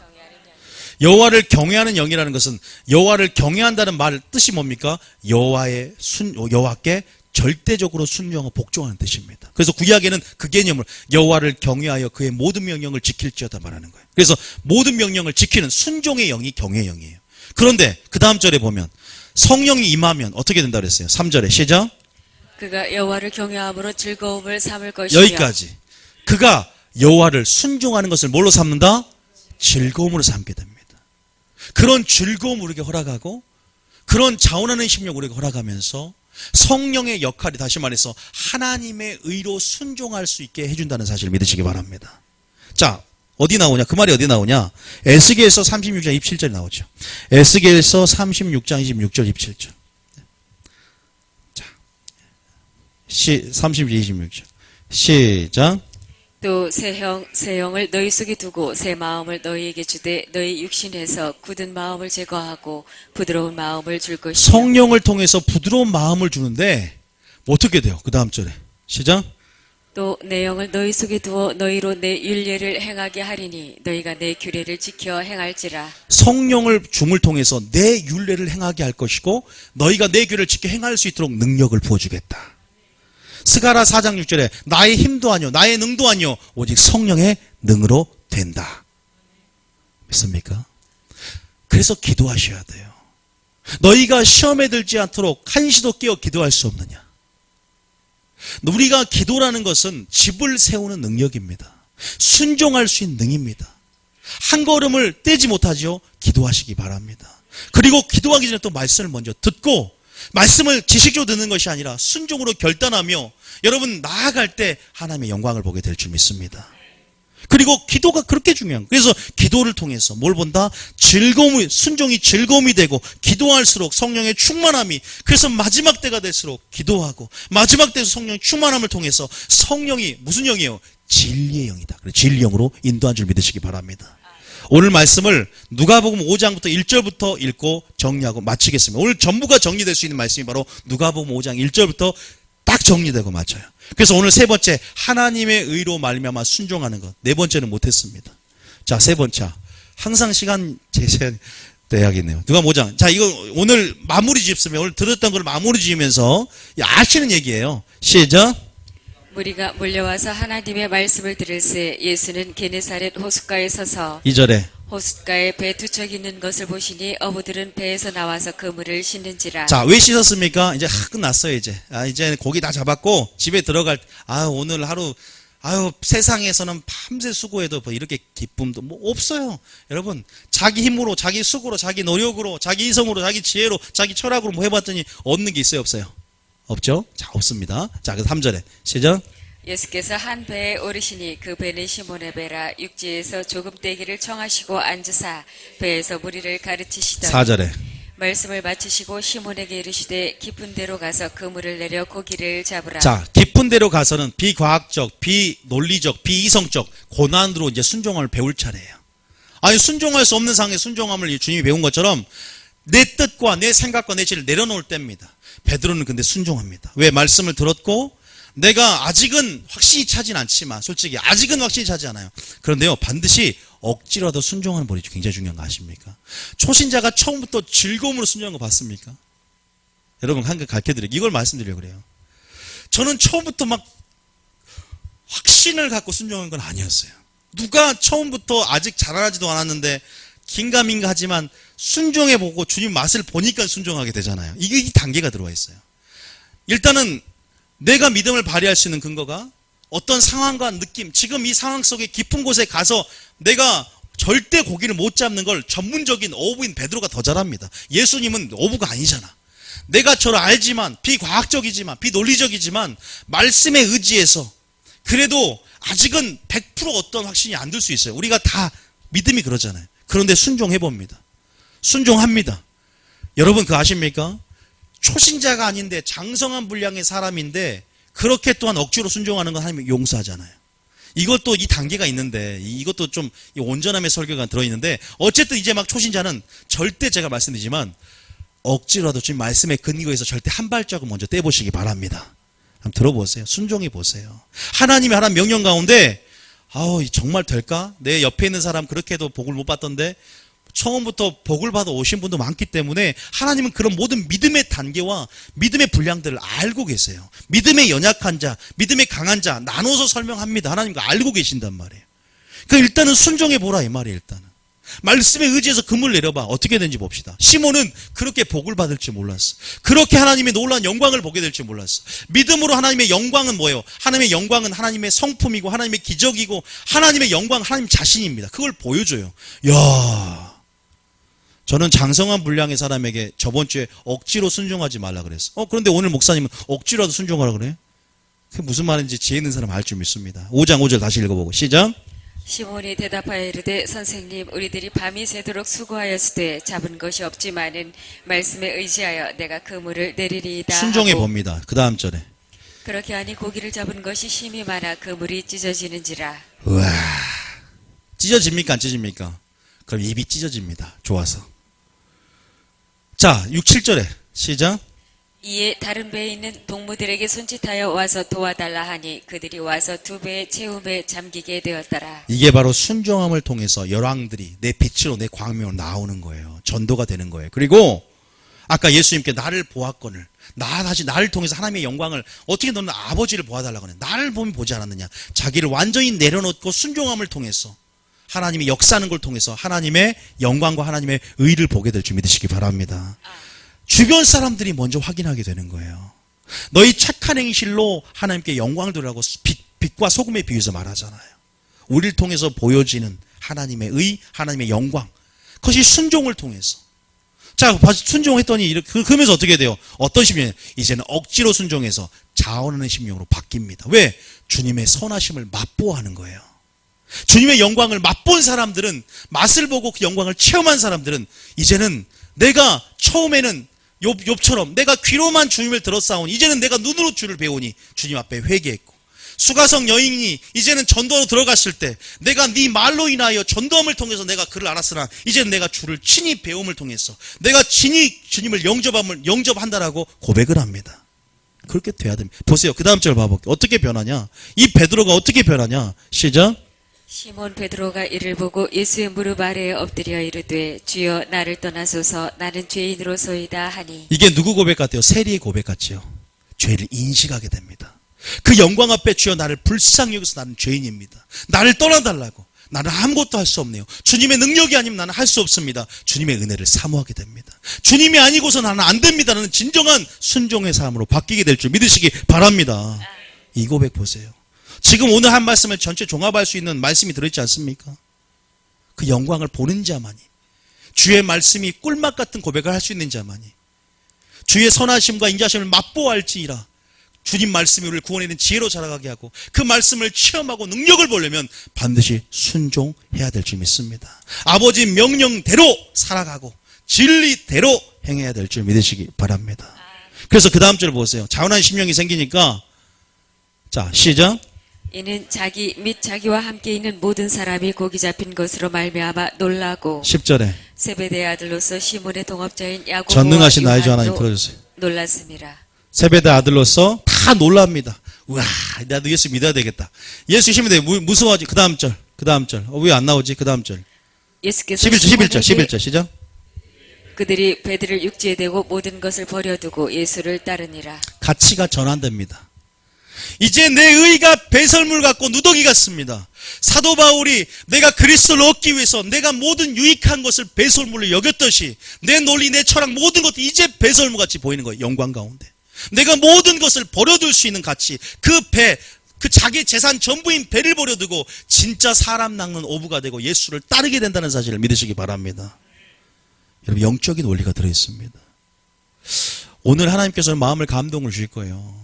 여호와를 경외하는 영이라는 것은 여호와를 경외한다는 말 뜻이 뭡니까? 여호와께 절대적으로 순종하고 복종하는 뜻입니다. 그래서 구약에는 그 개념을 여호와를 경외하여 그의 모든 명령을 지킬지어다 말하는 거예요. 그래서 모든 명령을 지키는 순종의 영이 경외의 영이에요. 그런데 그 다음 절에 보면 성령이 임하면 어떻게 된다 그랬어요? 3절에 시작. 그가 여호와를 경외함으로 즐거움을 삼을 것이며 여기까지. 그가 여호와를 순종하는 것을 뭘로 삼는다? 즐거움으로 삼게 됩니다. 그런 즐거움을 우리에게 허락하고 그런 자원하는 심령 우리에게 허락하면서 성령의 역할이 다시 말해서 하나님의 의로 순종할 수 있게 해준다는 사실을 믿으시기 바랍니다. 자, 어디 나오냐? 그 말이 어디 나오냐? 에스겔서 36장 27절에 나오죠. 에스겔서 36장 26절 27절. 자, 36절 26절. 시작. 또 새 영을 너희 속에 두고 새 마음을 너희에게 주되 너희 육신에서 굳은 마음을 제거하고 부드러운 마음을 줄 것이며 성령을 통해서 부드러운 마음을 주는데 어떻게 돼요? 그 다음 절에 시작. 또 내 영을 너희 속에 두어 너희로 내 율례를 행하게 하리니 너희가 내 규례를 지켜 행할지라. 성령을 줌을 통해서 내 율례를 행하게 할 것이고 너희가 내 규례를 지켜 행할 수 있도록 능력을 부어주겠다. 스가랴 4장 6절에 나의 힘도 아니요 나의 능도 아니요 오직 성령의 능으로 된다. 믿습니까? 그래서 기도하셔야 돼요. 너희가 시험에 들지 않도록 한시도 깨어 기도할 수 없느냐? 우리가 기도라는 것은 집을 세우는 능력입니다. 순종할 수 있는 능입니다. 한 걸음을 떼지 못하죠? 기도하시기 바랍니다. 그리고 기도하기 전에 또 말씀을 먼저 듣고 말씀을 지식적으로 듣는 것이 아니라 순종으로 결단하며 여러분 나아갈 때 하나님의 영광을 보게 될 줄 믿습니다. 그리고 기도가 그렇게 중요한 거예요. 그래서 기도를 통해서 뭘 본다? 즐거움이, 순종이 즐거움이 되고 기도할수록 성령의 충만함이, 그래서 마지막 때가 될수록 기도하고 마지막 때에서 성령의 충만함을 통해서 성령이 무슨 영이에요? 진리의 영이다. 그래서 진리 영으로 인도한 줄 믿으시기 바랍니다. 오늘 말씀을 누가복음 5장부터 1절부터 읽고 정리하고 마치겠습니다. 오늘 전부가 정리될 수 있는 말씀이 바로 누가복음 5장 1절부터 딱 정리되고 맞춰요. 그래서 오늘 세 번째, 하나님의 의로 말미암아 순종하는 것. 네 번째는 못했습니다. 자, 세 번째, 항상 시간 제시해야겠네요. 누가복음 5장. 자, 이거 오늘 마무리 짓습니다. 오늘 들었던 걸 마무리 지으면서 아시는 얘기예요. 시작. 무리가 몰려와서 하나님의 말씀을 들을새 예수는 게네사렛 호숫가에 서서 2절에 호숫가에 배 두 척 있는 것을 보시니 어부들은 배에서 나와서 그물을 씻는지라. 자, 왜 씻었습니까? 이제 끝났어요, 이제. 이제 고기 다 잡았고 집에 들어갈 오늘 하루 세상에서는 밤새 수고해도 뭐 이렇게 기쁨도 뭐 없어요. 여러분, 자기 힘으로, 자기 수고로, 자기 노력으로, 자기 이성으로, 자기 지혜로, 자기 철학으로 뭐 해봤더니 얻는 게 있어요, 없어요? 없죠? 자, 없습니다. 자, 그래서 3절에 시작. 예수께서 한 배에 오르시니 그 배는 시몬의 배라. 육지에서 조금 떼기를 청하시고 앉으사 배에서 무리를 가르치시더니 4절에 말씀을 마치시고 시몬에게 이르시되 깊은 데로 가서 그물을 내려 고기를 잡으라. 자, 깊은 데로 가서는 비과학적, 비논리적, 비이성적 고난으로 이제 순종함을 배울 차례예요. 아니, 순종할 수 없는 상황에 순종함을 주님이 배운 것처럼 내 뜻과 내 생각과 내 지를 내려놓을 때입니다. 베드로는 근데 순종합니다. 왜? 말씀을 들었고 내가 아직은 확실히 차진 않지만 솔직히 아직은 확실히 차지 않아요. 그런데요, 반드시 억지로라도 순종하는 법이 굉장히 중요한 거 아십니까? 초신자가 처음부터 즐거움으로 순종한 거 봤습니까? 여러분, 한 개 가르쳐드릴게요. 이걸 말씀드리려고 그래요. 저는 처음부터 막 확신을 갖고 순종한 건 아니었어요. 누가 처음부터 아직 자라나지도 않았는데 긴가민가 하지만 순종해보고 주님 맛을 보니까 순종하게 되잖아요. 이게 이 단계가 들어와 있어요. 일단은 내가 믿음을 발휘할 수 있는 근거가 어떤 상황과 느낌, 지금 이 상황 속에 깊은 곳에 가서 내가 절대 고기를 못 잡는 걸 전문적인 어부인 베드로가 더 잘합니다. 예수님은 어부가 아니잖아. 내가 저를 알지만 비과학적이지만 비논리적이지만 말씀에 의지해서 그래도 아직은 100% 어떤 확신이 안 들 수 있어요. 우리가 다 믿음이 그러잖아요. 그런데 순종해봅니다. 순종합니다. 여러분, 그거 아십니까? 초신자가 아닌데 장성한 분량의 사람인데 그렇게 또한 억지로 순종하는 건 하나님 용서하잖아요. 이것도 이 단계가 있는데 이것도 좀 온전함의 설교가 들어있는데 어쨌든 이제 막 초신자는 절대 제가 말씀드리지만 억지로라도 지금 말씀의 근거에서 절대 한 발자국 먼저 떼보시기 바랍니다. 한번 들어보세요. 순종해 보세요. 하나님의 하나님 명령 가운데 정말 될까? 내 옆에 있는 사람 그렇게 해도 복을 못 받던데 처음부터 복을 받아 오신 분도 많기 때문에 하나님은 그런 모든 믿음의 단계와 믿음의 분량들을 알고 계세요. 믿음의 연약한 자, 믿음의 강한 자 나눠서 설명합니다. 하나님과 알고 계신단 말이에요. 그러니까 일단은 순종해 보라 이 말이에요. 일단은. 말씀에 의지해서 그물 내려봐. 어떻게 되는지 봅시다. 시몬은 그렇게 복을 받을 줄 몰랐어. 그렇게 하나님의 놀라운 영광을 보게 될 줄 몰랐어. 믿음으로 하나님의 영광은 뭐예요? 하나님의 영광은 하나님의 성품이고 하나님의 기적이고 하나님의 영광 하나님 자신입니다. 그걸 보여줘요. 이야, 저는 장성한 분량의 사람에게 저번 주에 억지로 순종하지 말라 그랬어. 그런데 오늘 목사님은 억지로라도 순종하라 그래? 그게 무슨 말인지 지혜 있는 사람 알 줄 믿습니다. 5장 5절 다시 읽어보고 시작. 시몬이 대답하여 이르되 선생님 우리들이 밤이 새도록 수고하였으되 잡은 것이 없지만은 말씀에 의지하여 내가 그물을 내리리이다 순종해 하고 봅니다. 그 다음 절에 그렇게 하니 고기를 잡은 것이 심히 많아 그물이 찢어지는지라. 우와, 찢어집니까 안 찢어집니까? 그럼 입이 찢어집니다. 좋아서. 자 6, 7절에 시작. 이에 다른 배에 있는 동무들에게 손짓하여 와서 도와달라 하니 그들이 와서 두 배의 채움에 잠기게 되었더라. 이게 바로 순종함을 통해서 열왕들이 내 빛으로 내 광명으로 나오는 거예요. 전도가 되는 거예요. 그리고 아까 예수님께 나를 보았거늘 다시 나를 통해서 하나님의 영광을 어떻게 너는 아버지를 보아달라고 하냐. 나를 보면 보지 않았느냐. 자기를 완전히 내려놓고 순종함을 통해서 하나님이 역사하는 걸 통해서 하나님의 영광과 하나님의 의를 보게 될 줄 믿으시기 바랍니다. 주변 사람들이 먼저 확인하게 되는 거예요. 너희 착한 행실로 하나님께 영광을 돌리라고 빛과 소금에 비유해서 말하잖아요. 우리를 통해서 보여지는 하나님의 의, 하나님의 영광, 그것이 순종을 통해서. 자, 순종했더니 그러면서 어떻게 돼요? 어떤 심령? 이제는 억지로 순종해서 자원하는 심령으로 바뀝니다. 왜? 주님의 선하심을 맛보아하는 거예요. 주님의 영광을 맛본 사람들은, 맛을 보고 그 영광을 체험한 사람들은 이제는 내가 처음에는 욥처럼 내가 귀로만 주님을 들었사오니 이제는 내가 눈으로 주를 배우니 주님 앞에 회개했고, 수가성 여인이 이제는 전도로 들어갔을 때 내가 네 말로 인하여 전도함을 통해서 내가 그를 알았으나 이제는 내가 주를 친히 배움을 통해서 내가 친히 주님을 영접한다라고 고백을 합니다. 그렇게 돼야 됩니다. 보세요. 그 다음 절 봐볼게요. 어떻게 변하냐? 이 베드로가 어떻게 변하냐? 시작. 시몬 베드로가 이를 보고 예수의 무릎 아래에 엎드려 이르되 주여 나를 떠나소서 나는 죄인으로소이다 하니. 이게 누구 고백 같아요? 세리의 고백 같지요. 죄를 인식하게 됩니다. 그 영광 앞에 주여 나를 불쌍히 여기서 나는 죄인입니다. 나를 떠나달라고. 나는 아무것도 할 수 없네요. 주님의 능력이 아니면 나는 할 수 없습니다. 주님의 은혜를 사모하게 됩니다. 주님이 아니고서 나는 안 됩니다. 나는 진정한 순종의 삶으로 바뀌게 될 줄 믿으시기 바랍니다. 이 고백 보세요. 지금 오늘 한 말씀을 전체 종합할 수 있는 말씀이 들어있지 않습니까? 그 영광을 보는 자만이, 주의 말씀이 꿀맛 같은 고백을 할 수 있는 자만이, 주의 선하심과 인자심을 맛보아할지니라. 주님 말씀이 우리를 구원에 지혜로 자라가게 하고 그 말씀을 체험하고 능력을 보려면 반드시 순종해야 될 줄 믿습니다. 아버지 명령대로 살아가고 진리대로 행해야 될 줄 믿으시기 바랍니다. 그래서 그 다음 절 보세요. 자원한 심령이 생기니까, 자 시작. 이는 자기 및 자기와 함께 있는 모든 사람이 고기 잡힌 것으로 말미암아 놀라고 10절에 세베대의 아들로서 시몬의 동업자인 야고보와 전능하신 나의 주 하나님 요한도 들어주세요. 놀랐습니다. 세베대 아들로서 다 놀랍니다. 우와, 나도 예수 믿어야 되겠다. 예수 믿으면 돼. 무서워하지. 그 다음 절. 왜 안 나오지? 그 다음 절. 예수께서 11절 시작. 그들이 배들을 육지에 대고 모든 것을 버려두고 예수를 따르니라. 가치가 전환됩니다. 이제 내 의가 배설물 같고 누더기 같습니다. 사도 바울이 내가 그리스도를 얻기 위해서 내가 모든 유익한 것을 배설물로 여겼듯이 내 논리, 내 철학 모든 것들이 이제 배설물같이 보이는 거예요. 영광 가운데. 내가 모든 것을 버려둘 수 있는 가치, 그 배, 그 자기 재산 전부인 배를 버려두고 진짜 사람 낚는 어부가 되고 예수를 따르게 된다는 사실을 믿으시기 바랍니다. 여러분, 영적인 원리가 들어있습니다. 오늘 하나님께서는 마음을 감동을 주실 거예요.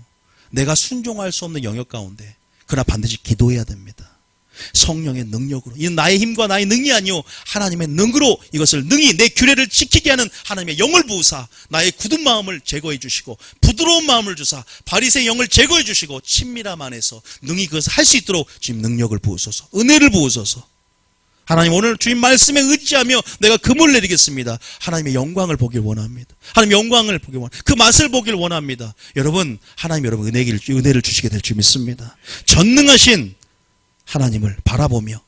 내가 순종할 수 없는 영역 가운데 그러나 반드시 기도해야 됩니다. 성령의 능력으로. 이는 나의 힘과 나의 능이 아니요 하나님의 능으로 이것을 능히 내 규례를 지키게 하는 하나님의 영을 부으사 나의 굳은 마음을 제거해 주시고 부드러운 마음을 주사 바리새의 영을 제거해 주시고 친밀함 안에서 능히 그것을 할 수 있도록 지금 능력을 부으소서, 은혜를 부으소서. 하나님, 오늘 주님 말씀에 의지하며 내가 금을 내리겠습니다. 하나님의 영광을 보길 원합니다. 하나님의 영광을 보길 원합니다. 그 맛을 보길 원합니다. 여러분, 하나님 여러분 은혜를 주시게 될 줄 믿습니다. 전능하신 하나님을 바라보며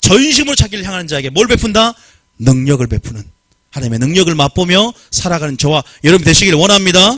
전심으로 자기를 향하는 자에게 뭘 베푼다? 능력을 베푸는 하나님의 능력을 맛보며 살아가는 저와 여러분 되시길 원합니다.